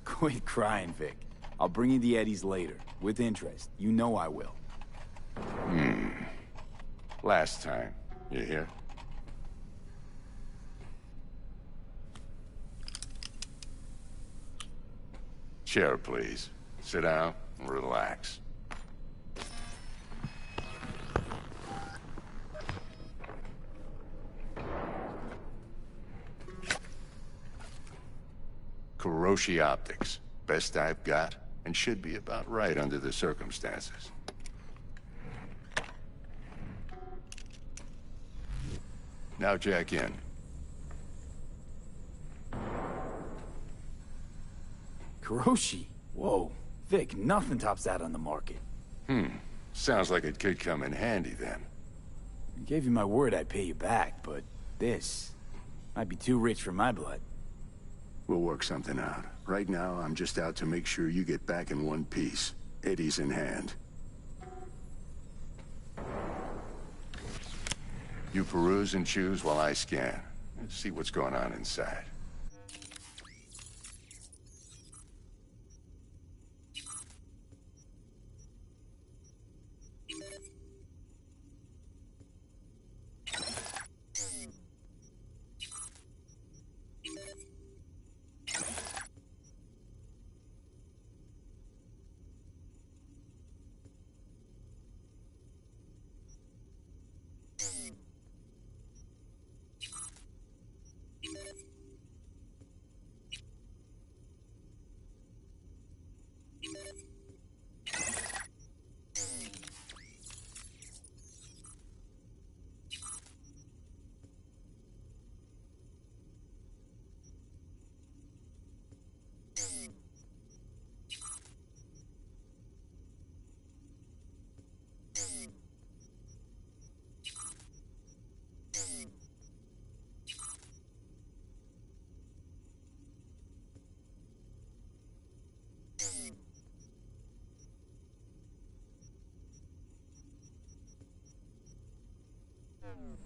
Quit crying, Vic. I'll bring you the eddies later, with interest. You know I will. Last time. You hear? Chair, please. Sit down and relax. Kuroshi Optics. Best I've got, and should be about right under the circumstances. Now jack in. Kuroshi? Whoa. Vic, nothing tops that on the market. Sounds like it could come in handy then. I gave you my word I'd pay you back, but this might be too rich for my blood. We'll work something out. Right now, I'm just out to make sure you get back in one piece. Eddie's in hand. You peruse and choose while I scan. Let's see what's going on inside.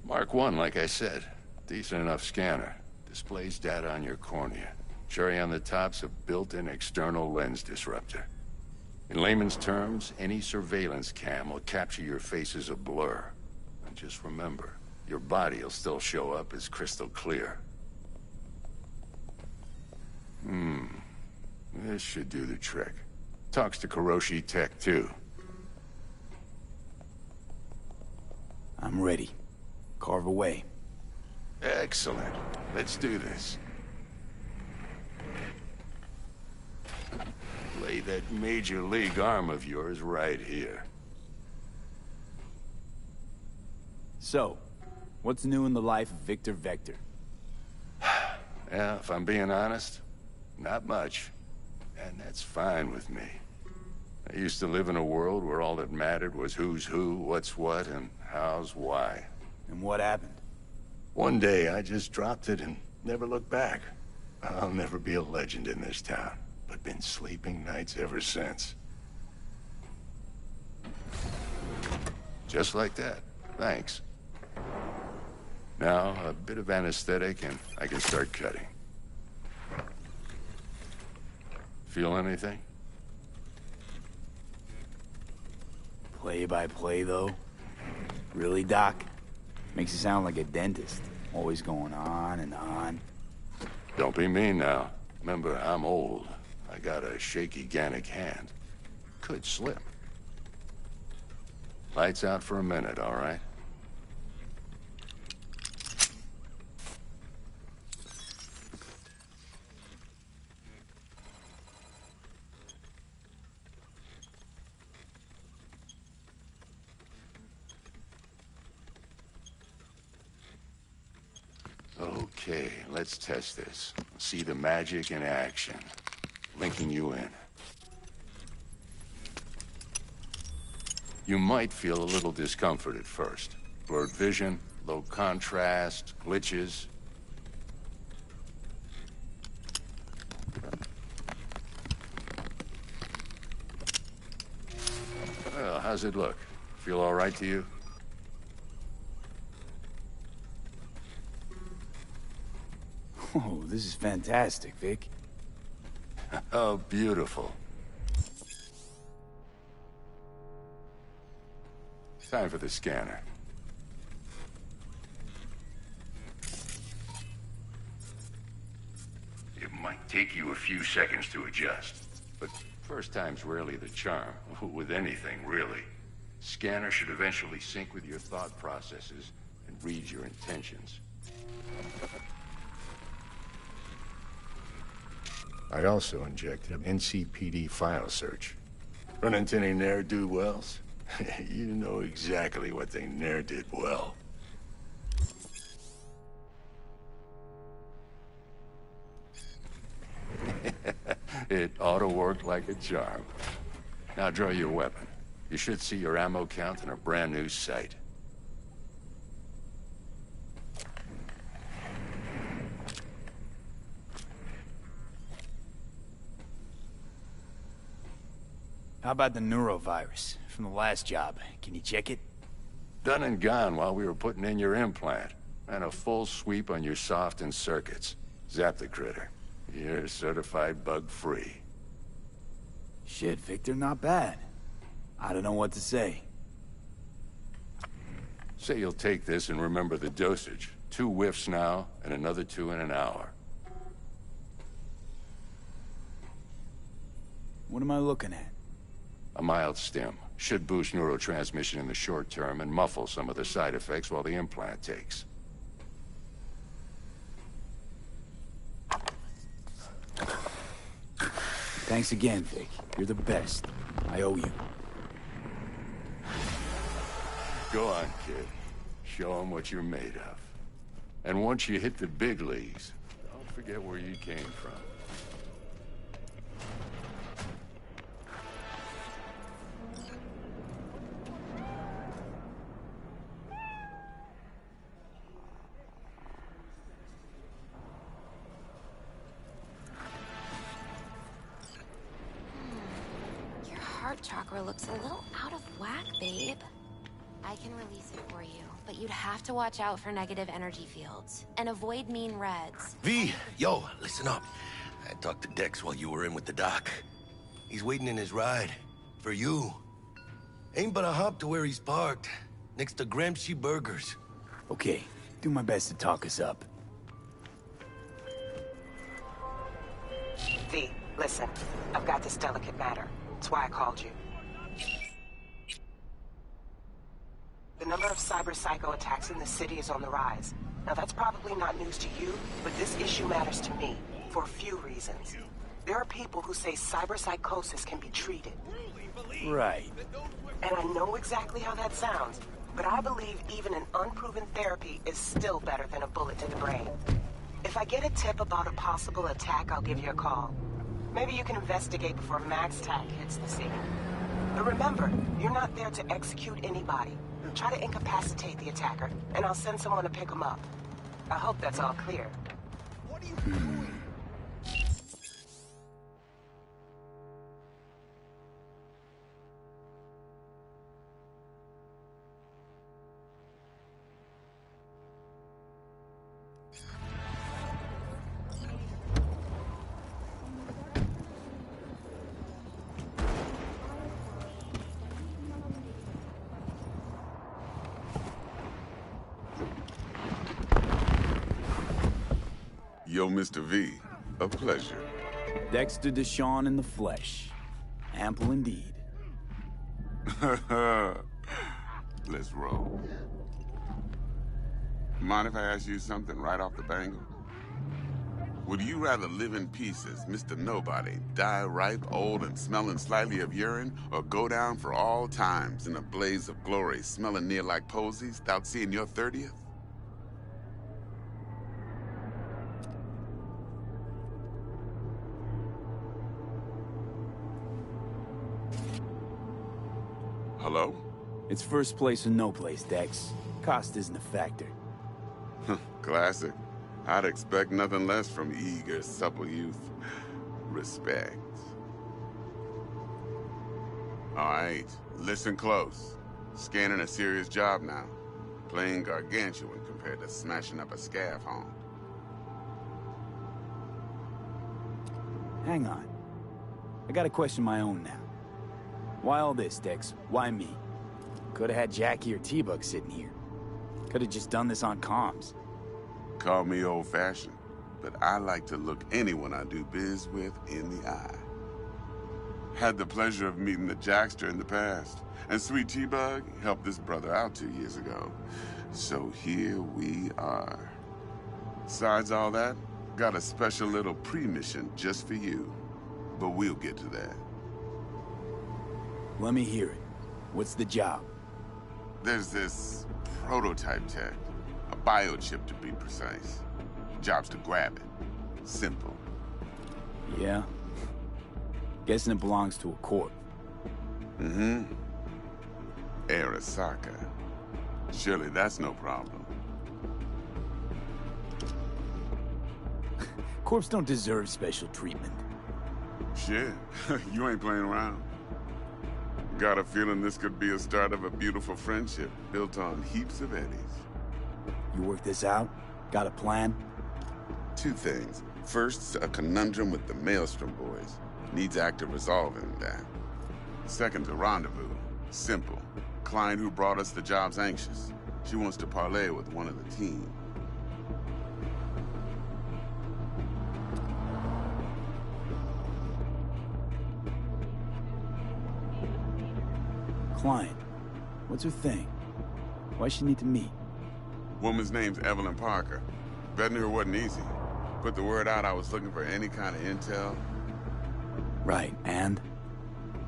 Mark 1, like I said. Decent enough scanner. Displays data on your cornea. Cherry on the top's a built-in external lens disruptor. In layman's terms, any surveillance cam will capture your face as a blur. And just remember, your body will still show up as crystal clear. This should do the trick. Talks to Kuroshi Tech, too. I'm ready. Carve away. Excellent. Let's do this. Lay that major league arm of yours right here. So, what's new in the life of Victor Vector? Yeah, if I'm being honest, not much. And that's fine with me. I used to live in a world where all that mattered was who's who, what's what, and how's why. And what happened? One day, I just dropped it and never looked back. I'll never be a legend in this town, but been sleeping nights ever since. Just like that. Thanks. Now, a bit of anesthetic and I can start cutting. Feel anything? Play by play, though? Really, Doc? Makes you sound like a dentist. Always going on and on. Don't be mean now. Remember, I'm old. I got a shaky Gannic hand. Could slip. Lights out for a minute, all right? Okay, let's test this. See the magic in action. Linking you in. You might feel a little discomfort at first. Blurred vision, low contrast, glitches. Well, how's it look? Feel all right to you? Oh, this is fantastic, Vic. Oh, beautiful. Time for the scanner. It might take you a few seconds to adjust, but first time's rarely the charm, with anything, really. Scanner should eventually sync with your thought processes and read your intentions. I also injected NCPD file search. Run into any ne'er-do-wells? You know exactly what they ne'er did well. It ought to work like a charm. Now draw your weapon. You should see your ammo count in a brand new sight. How about the neurovirus from the last job? Can you check it? Done and gone while we were putting in your implant. And a full sweep on your soft and circuits. Zap the critter. You're certified bug-free. Shit, Victor, not bad. I don't know what to say. Say you'll take this and remember the dosage. 2 whiffs now, and another 2 in an hour. What am I looking at? A mild stim. Should boost neurotransmission in the short term and muffle some of the side effects while the implant takes. Thanks again, Vic. You're the best. I owe you. Go on, kid. Show them what you're made of. And once you hit the big leagues, don't forget where you came from. Heart chakra looks a little out of whack, babe. I can release it for you, but you'd have to watch out for negative energy fields and avoid mean reds. V, yo, listen up. I talked to Dex while you were in with the doc. He's waiting in his ride. For you. Ain't but a hop to where he's parked. Next to Gramsci Burgers. Okay, do my best to talk us up. V, listen. I've got this delicate matter. That's why I called you. The number of cyber-psycho attacks in the city is on the rise. Now that's probably not news to you, but this issue matters to me for a few reasons. There are people who say cyber-psychosis can be treated. Right. And I know exactly how that sounds, but I believe even an unproven therapy is still better than a bullet to the brain. If I get a tip about a possible attack, I'll give you a call. Maybe you can investigate before MaxTac hits the scene. But remember, you're not there to execute anybody. Try to incapacitate the attacker, and I'll send someone to pick him up. I hope that's all clear. What are you doing? Yo, Mr. V, a pleasure. Dexter Deshawn in the flesh. Ample indeed. Let's roll. Mind if I ask you something right off the bangle? Would you rather live in pieces, Mr. Nobody, die ripe, old, and smelling slightly of urine, or go down for all times in a blaze of glory, smelling near like posies, without seeing your 30th? Hello? It's first place or no place, Dex. Cost isn't a factor. Classic. I'd expect nothing less from eager, supple youth. Respect. All right, listen close. Scanning a serious job now. Playing gargantuan compared to smashing up a scaffold. Hang on. I got a question of my own now. Why all this, Dex? Why me? Could've had Jackie or T-Bug sitting here. Could've just done this on comms. Call me old-fashioned, but I like to look anyone I do biz with in the eye. Had the pleasure of meeting the Jackster in the past, and Sweet T-Bug helped this brother out 2 years ago. So here we are. Besides all that, got a special little pre-mission just for you. But we'll get to that. Let me hear it. What's the job? There's this prototype tech. A biochip, to be precise. Job's to grab it. Simple. Yeah? Guessing it belongs to a corp. Mm-hmm. Arasaka. Surely that's no problem. Corps don't deserve special treatment. Shit, you ain't playing around. Got a feeling this could be a start of a beautiful friendship built on heaps of eddies. You work this out? Got a plan? Two things. First, a conundrum with the Maelstrom boys. Needs active resolving that. Second, a rendezvous. Simple. Client who brought us the job's anxious. She wants to parlay with one of the team. Client. What's her thing? Why she need to meet? Woman's name's Evelyn Parker. Betting her wasn't easy. Put the word out I was looking for any kind of intel. Right, and?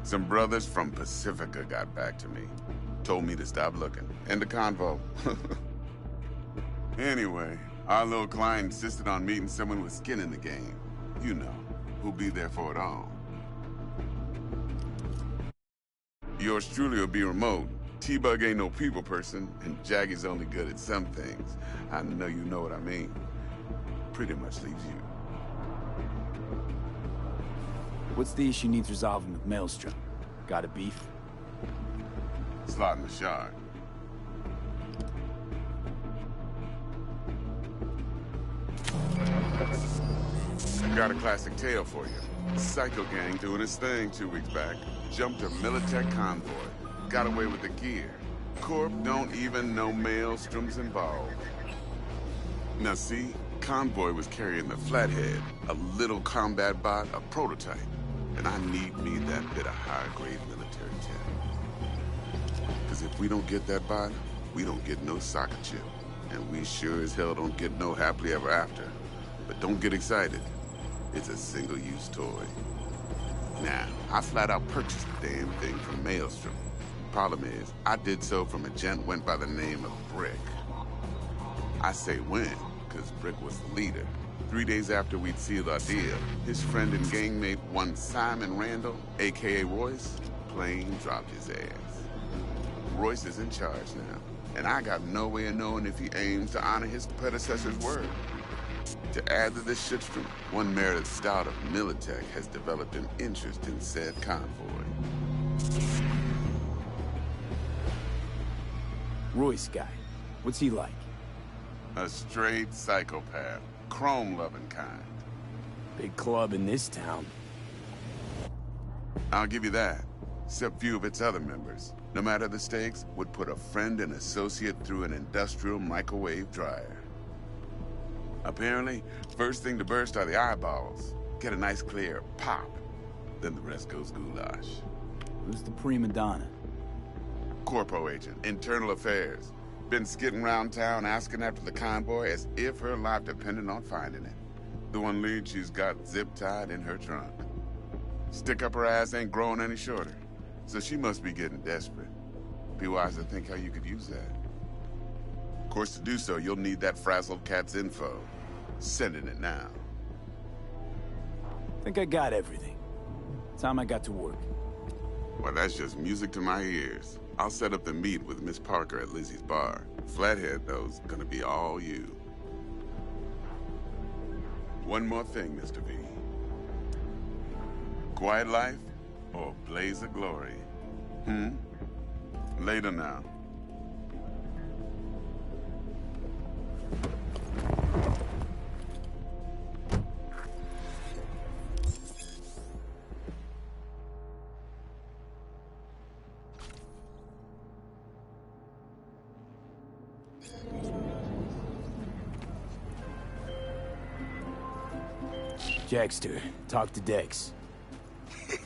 Some brothers from Pacifica got back to me. Told me to stop looking. End the convo. Anyway, our little client insisted on meeting someone with skin in the game. You know, who'll be there for it all. Yours truly will be remote. T-Bug ain't no people person, and Jaggy's only good at some things. I know you know what I mean. Pretty much leaves you. What's the issue needs resolving with Maelstrom? Got a beef? Slotting the shard. Got a classic tale for you. Psycho gang doing its thing 2 weeks back. Jumped a Militech convoy. Got away with the gear. Corp don't even know Maelstrom's involved. Now see, convoy was carrying the Flathead, a little combat bot, a prototype. And I need me that bit of high-grade military tech. Because if we don't get that bot, we don't get no soccer chip. And we sure as hell don't get no happily ever after. But don't get excited. It's a single-use toy. Now, I flat out purchased the damn thing from Maelstrom. Problem is, I did so from a gent went by the name of Brick. I say when, because Brick was the leader. 3 days after we'd sealed our deal, his friend and gangmate, one Simon Randall, a.k.a. Royce, plain dropped his ass. Royce is in charge now, and I got no way of knowing if he aims to honor his predecessor's word. To add to this shitstorm, one Meredith Stout of Militech has developed an interest in said convoy. Royce guy. What's he like? A straight psychopath. Chrome-loving kind. Big club in this town. I'll give you that. Except few of its other members, no matter the stakes, would put a friend and associate through an industrial microwave dryer. Apparently, first thing to burst are the eyeballs. Get a nice clear pop. Then the rest goes goulash. Who's the prima donna? Corpo agent, internal affairs. Been skidding around town asking after the convoy as if her life depended on finding it. The one lead she's got zip-tied in her trunk. Stick up her ass ain't growing any shorter, so she must be getting desperate. Be wise to think how you could use that. Of course, to do so, you'll need that frazzled cat's info. Sending it now. Think I got everything. Time I got to work. Well, that's just music to my ears. I'll set up the meet with Miss Parker at Lizzie's bar. Flathead, though's gonna be all you. One more thing, Mr. V. Quiet life or blaze of glory? Later now. Jackster, talk to Dex.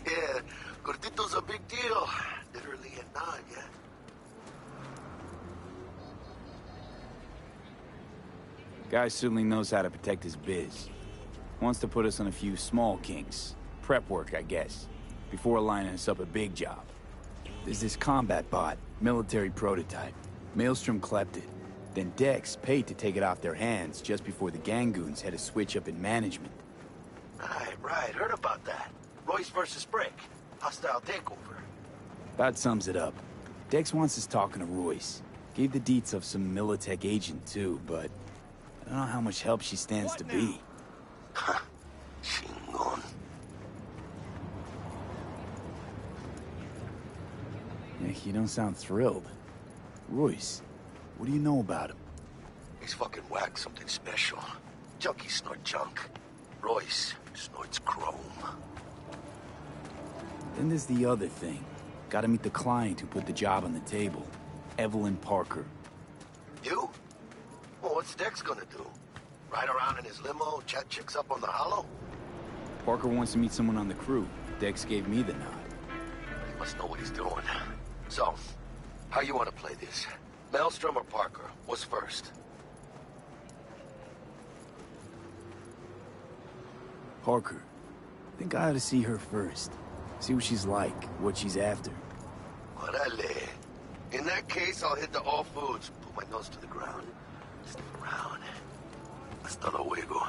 Yeah, Gordito's a big deal. Literally and not, yeah. Guy certainly knows how to protect his biz. Wants to put us on a few small kinks. Prep work, I guess. Before lining us up a big job. There's this combat bot, military prototype. Maelstrom clept it. Then Dex paid to take it off their hands just before the Gangoons had a switch up in management. Right. Heard about that. Royce versus Brick. Hostile takeover. About sums it up. Dex wants us talking to Royce. Gave the deets of some Militech agent too, but I don't know how much help she stands to be. Chingon. Yeah, you don't sound thrilled. Royce, what do you know about him? He's fucking whack, something special. Junkies snort junk. Royce snorts chrome. Then there's the other thing. Gotta meet the client who put the job on the table. Evelyn Parker. You? Well, what's Dex gonna do? Ride around in his limo, chat chicks up on the hollow? Parker wants to meet someone on the crew. Dex gave me the nod. He must know what he's doing. So, how you want to play this? Maelstrom or Parker? What's first? Parker. Think I ought to see her first. See what she's like, what she's after. Orale. In that case, I'll hit the all foods. Put my nose to the ground. Sniff around. Hasta luego.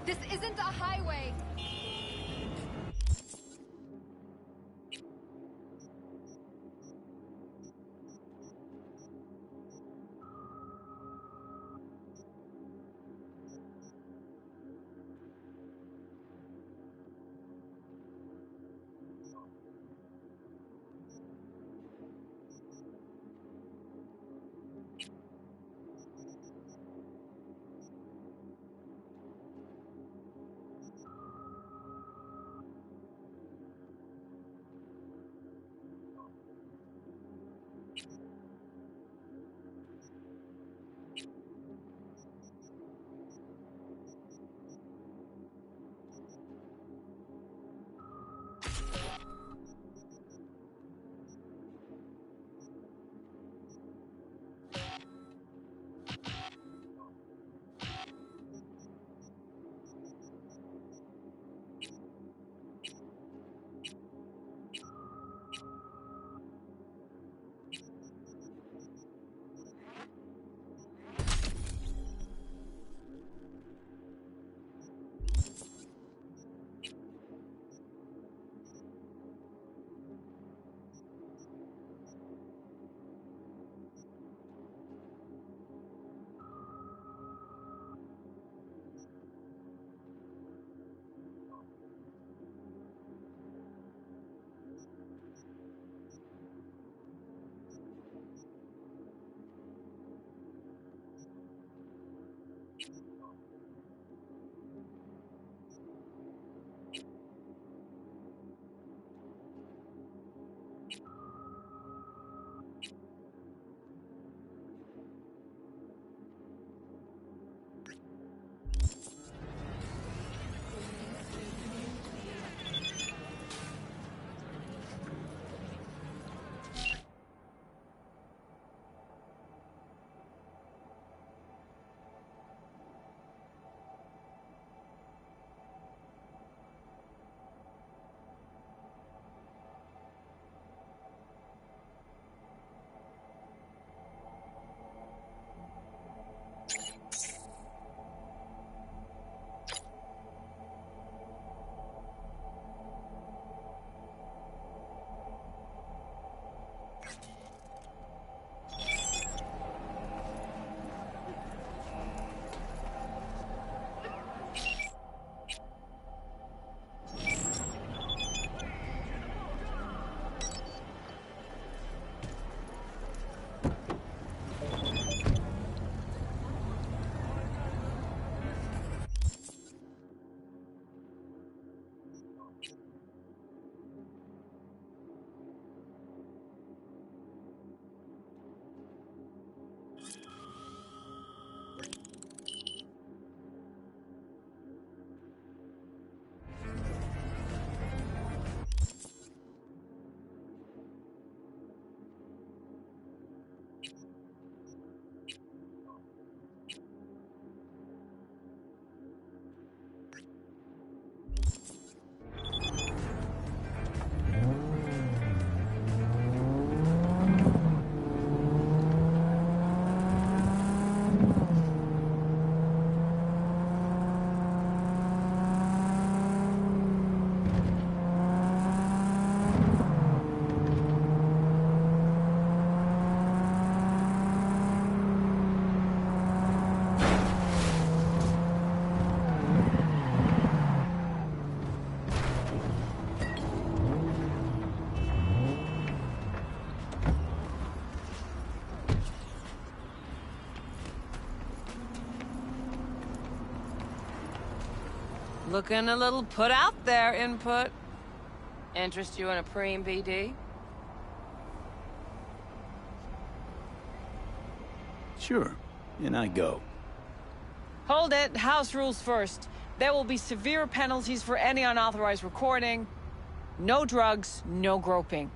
This isn't a highway. Looking a little put out there, input. Interest you in a preem BD? Sure, and I go. Hold it. House rules first. There will be severe penalties for any unauthorized recording. No drugs, no groping.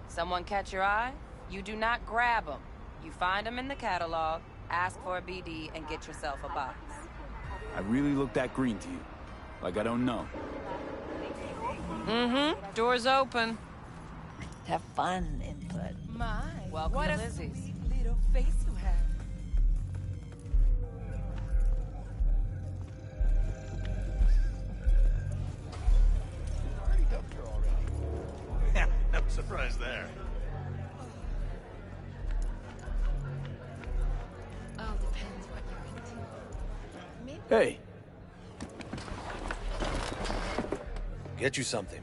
Someone catch your eye? You do not grab them. You find them in the catalog, ask for a BD, and get yourself a box. I really look that green to you. Like I don't know. Mm-hmm. Door's open. Have fun, input. My, welcome what to a Lizzie's. sweet little face you have. Already dumped her already. Yeah, no surprise there. Oh, depends what you're into. Hey, Get you something.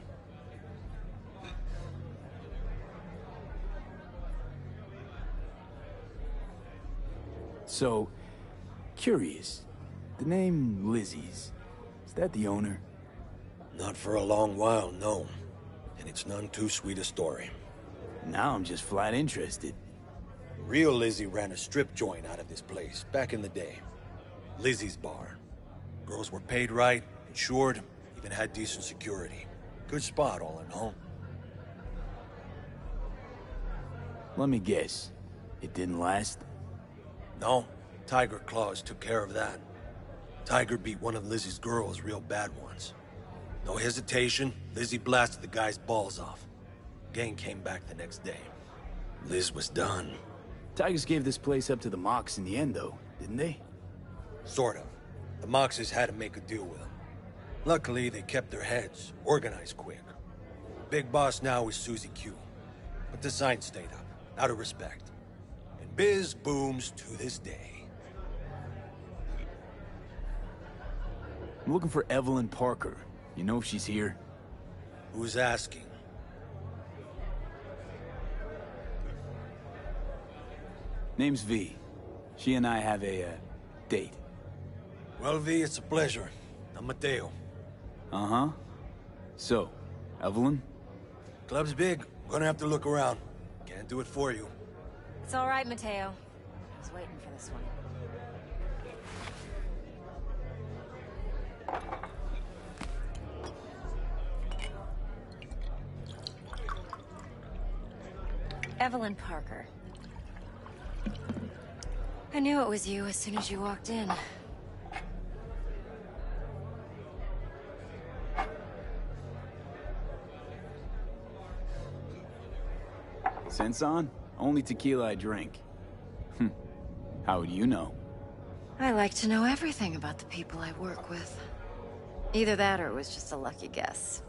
so, curious. The name Lizzie's, is that the owner? Not for a long while, no. And it's none too sweet a story. Now I'm just flat interested. Real Lizzie ran a strip joint out of this place back in the day. Lizzie's Bar. Girls were paid right, insured, even had decent security. Good spot, all in all. Let me guess. It didn't last? No, Tiger Claws took care of that. Tiger beat one of Lizzie's girls real bad once. No hesitation, Lizzie blasted the guy's balls off. Gang came back the next day. Liz was done. Tigers gave this place up to the Mox in the end, though, didn't they? Sort of. The Moxes had to make a deal with them. Luckily, they kept their heads, organized quick. Big boss now is Susie Q. But the sign stayed up, out of respect. And biz booms to this day. I'm looking for Evelyn Parker. You know if she's here? Who's asking? Name's V. She and I have a, date. Well, V, it's a pleasure. I'm Mateo. Uh-huh. So, Evelyn? Club's big. Gonna have to look around. Can't do it for you. It's all right, Mateo. I was waiting for this one. Evelyn Parker. I knew it was you as soon as you walked in. Sense on? Only tequila I drink. How would you know? I like to know everything about the people I work with. Either that or it was just a lucky guess.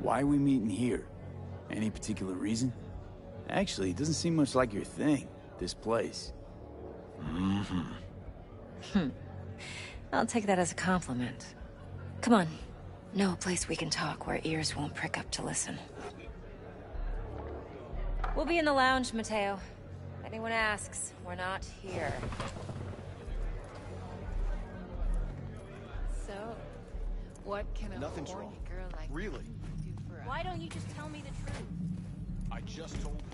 Why are we meeting here? Any particular reason? Actually, it doesn't seem much like your thing, this place. I'll take that as a compliment. Come on. Know a place we can talk where ears won't prick up to listen. We'll be in the lounge, Mateo. If anyone asks, we're not here. So, what can a Nothing's horny wrong. girl like Really? do for us? Why don't you just tell me the truth? I just told you.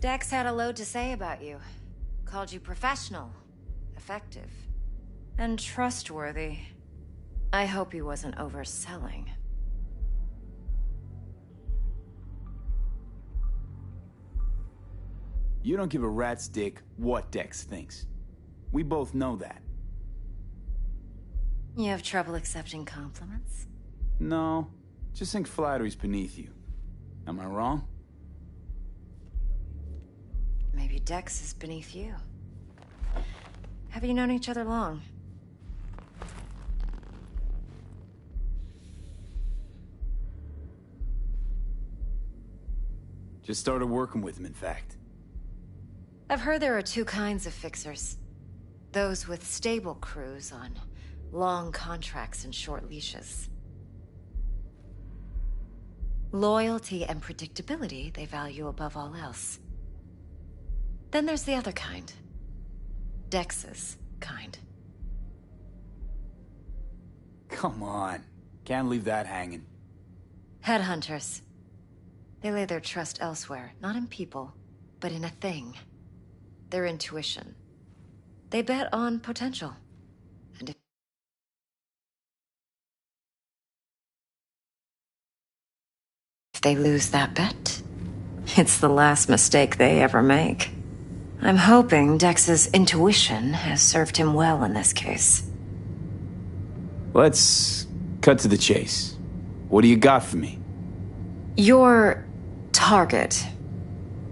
Dex had a load to say about you. Called you professional, effective, and trustworthy. I hope he wasn't overselling. You don't give a rat's dick what Dex thinks. We both know that. You have trouble accepting compliments? No, just think flattery's beneath you. Am I wrong? Maybe Dex is beneath you. Have you known each other long? Just started working with him, in fact. I've heard there are two kinds of fixers. Those with stable crews on long contracts and short leashes. Loyalty and predictability they value above all else. Then there's the other kind. Dex's kind. Come on. Can't leave that hanging. Headhunters. They lay their trust elsewhere, not in people, but in a thing. Their intuition. They bet on potential. And if they lose that bet, it's the last mistake they ever make. I'm hoping Dex's intuition has served him well in this case. Let's cut to the chase. What do you got for me? Your target.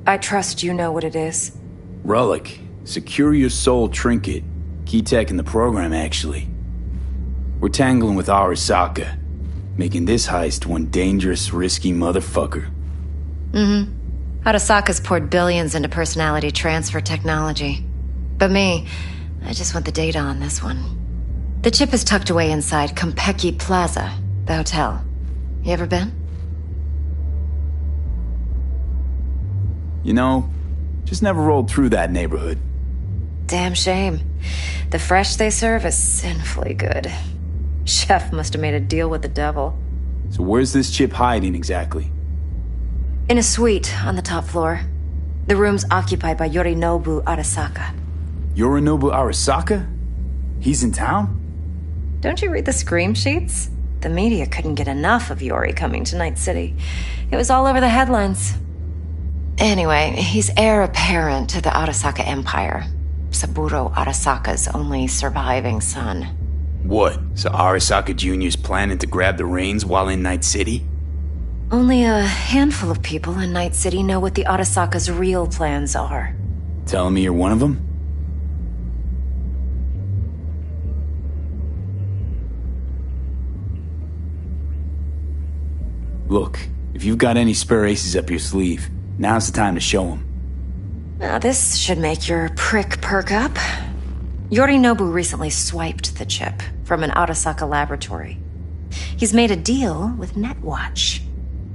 I trust you know what it is. Relic. Secure your soul trinket. Key tech in the program, actually. We're tangling with Arasaka, making this heist one dangerous, risky motherfucker. Mm-hmm. Arasaka's poured billions into personality transfer technology. But me, I just want the data on this one. The chip is tucked away inside Konpeki Plaza, the hotel. You ever been? You know, just never rolled through that neighborhood. Damn shame. The fresh they serve is sinfully good. Chef must have made a deal with the devil. So where's this chip hiding exactly? In a suite on the top floor. The room's occupied by Yorinobu Arasaka. Yorinobu Arasaka? He's in town? Don't you read the scream sheets? The media couldn't get enough of Yori coming to Night City. It was all over the headlines. Anyway, he's heir apparent to the Arasaka Empire. Saburo Arasaka's only surviving son. What? So Arasaka Jr.'s planning to grab the reins while in Night City? Only a handful of people in Night City know what the Arasaka's real plans are. Telling me you're one of them? Look, if you've got any spare aces up your sleeve, now's the time to show them. Now this should make your prick perk up. Yorinobu recently swiped the chip from an Arasaka laboratory. He's made a deal with Netwatch.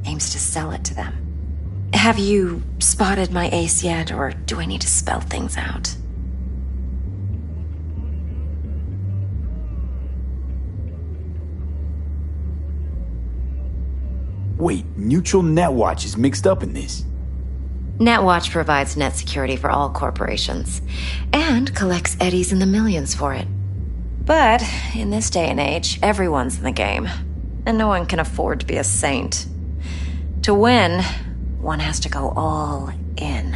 Aims to sell it to them. Have you spotted my ace yet, or do I need to spell things out? Wait, Neutral Netwatch is mixed up in this. Netwatch provides net security for all corporations, and collects eddies in the millions for it. But in this day and age, everyone's in the game, and no one can afford to be a saint. To win, one has to go all in.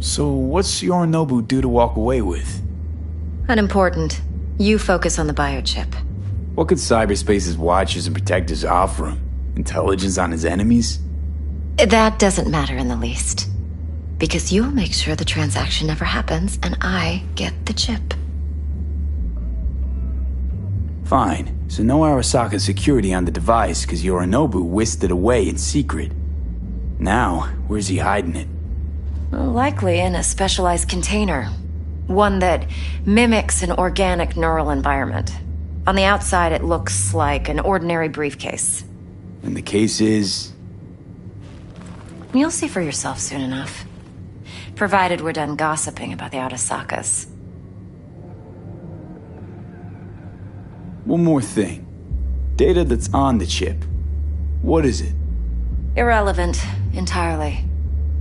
So what's Yorinobu due to walk away with? Unimportant. You focus on the biochip. What could cyberspace's watchers and protectors offer him? Intelligence on his enemies? That doesn't matter in the least. Because you'll make sure the transaction never happens, and I get the chip. Fine. So no Arasaka security on the device because Yorinobu whisked it away in secret. Now, where's he hiding it? Well, likely in a specialized container. One that mimics an organic neural environment. On the outside, it looks like an ordinary briefcase. And the case is? You'll see for yourself soon enough. Provided we're done gossiping about the Arasakas. One more thing. Data that's on the chip. What is it? Irrelevant, entirely.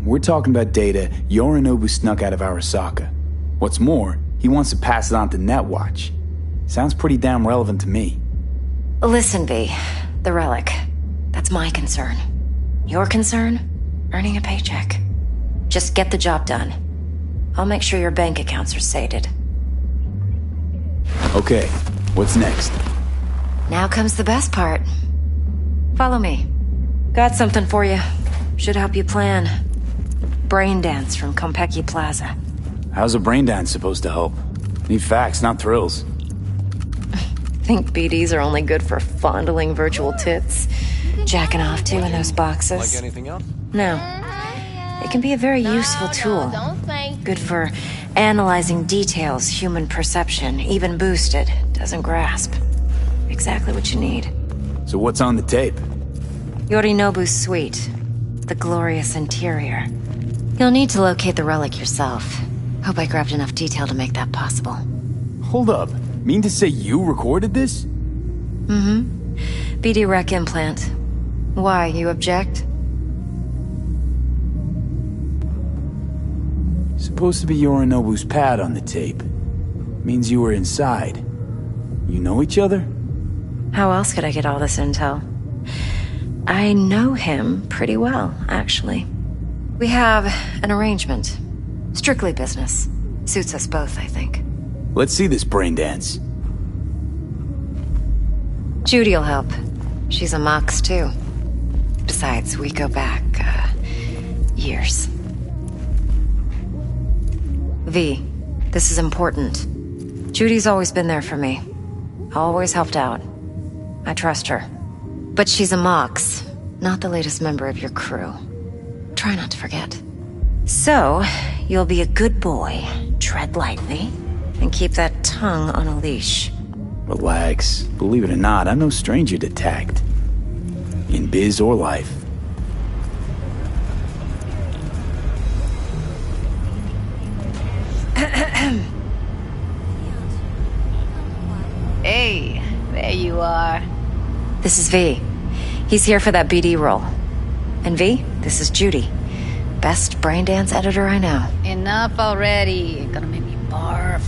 We're talking about data Yorinobu snuck out of Arasaka. What's more, he wants to pass it on to Netwatch. Sounds pretty damn relevant to me. Listen, V. The relic. That's my concern. Your concern? Earning a paycheck. Just get the job done. I'll make sure your bank accounts are sated. Okay, what's next? Now comes the best part. Follow me. Got something for you. Should help you plan. Brain dance from Konpeki Plaza. How's a brain dance supposed to help? Need facts, not thrills. Think BDs are only good for fondling virtual tits? Jacking off to in those boxes? Like anything else? No. It can be a very useful tool. Don't say. Good for analyzing details human perception, even boosted, doesn't grasp. Exactly what you need. So what's on the tape? Yorinobu's suite. The glorious interior. You'll need to locate the relic yourself. Hope I grabbed enough detail to make that possible. Hold up. Mean to say you recorded this? Mm-hmm. BD Rec implant. Why, you object? Supposed to be Yorinobu's pad on the tape. Means you were inside. You know each other? How else could I get all this intel? I know him pretty well, actually. We have an arrangement. Strictly business. Suits us both, I think. Let's see this brain dance. Judy'll help. She's a Mox, too. Besides, we go back, years. V, this is important. Judy's always been there for me. Always helped out. I trust her. But she's a Mox, not the latest member of your crew. Try not to forget. So, you'll be a good boy, tread lightly, and keep that tongue on a leash. Relax. Believe it or not, I'm no stranger to tact. In biz or life. Hey, there you are. This is V. He's here for that BD role. And V, this is Judy. Best brain dance editor I know. Enough already. Gonna make me barf.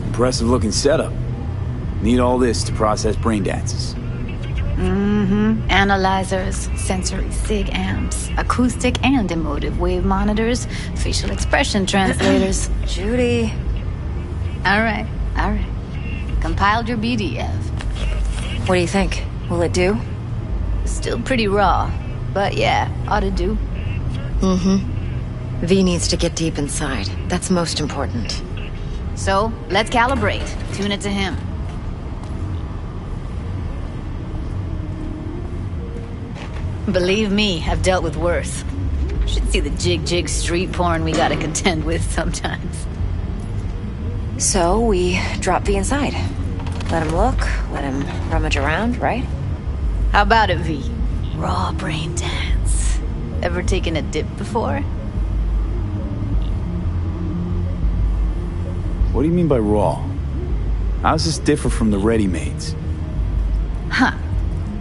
Impressive looking setup. Need all this to process brain dances. Mm-hmm. Analyzers, sensory sig amps, acoustic and emotive wave monitors, facial expression translators. Judy. All right. Compiled your BDF. What do you think? Will it do? Still pretty raw, but yeah, ought to do. Mm-hmm. V needs to get deep inside. That's most important. So, let's calibrate. Tune it to him. Believe me, I've dealt with worse. Should see the jig street porn we gotta contend with sometimes. So, we drop V inside. Let him look, let him rummage around, right? How about it, V? Raw brain dance. Ever taken a dip before? What do you mean by raw? How does this differ from the ready-mades? Huh.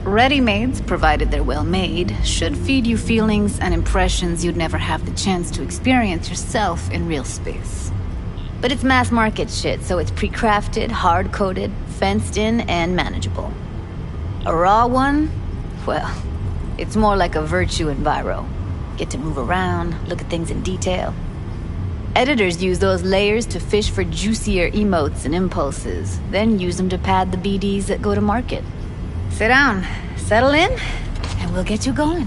Ready-mades, provided they're well made, should feed you feelings and impressions you'd never have the chance to experience yourself in real space. But it's mass market shit, so it's pre-crafted, hard-coded, fenced in, and manageable. A raw one? Well, it's more like a virtue enviro. Get to move around, look at things in detail. Editors use those layers to fish for juicier emotes and impulses, then use them to pad the BDs that go to market. Sit down, settle in, and we'll get you going.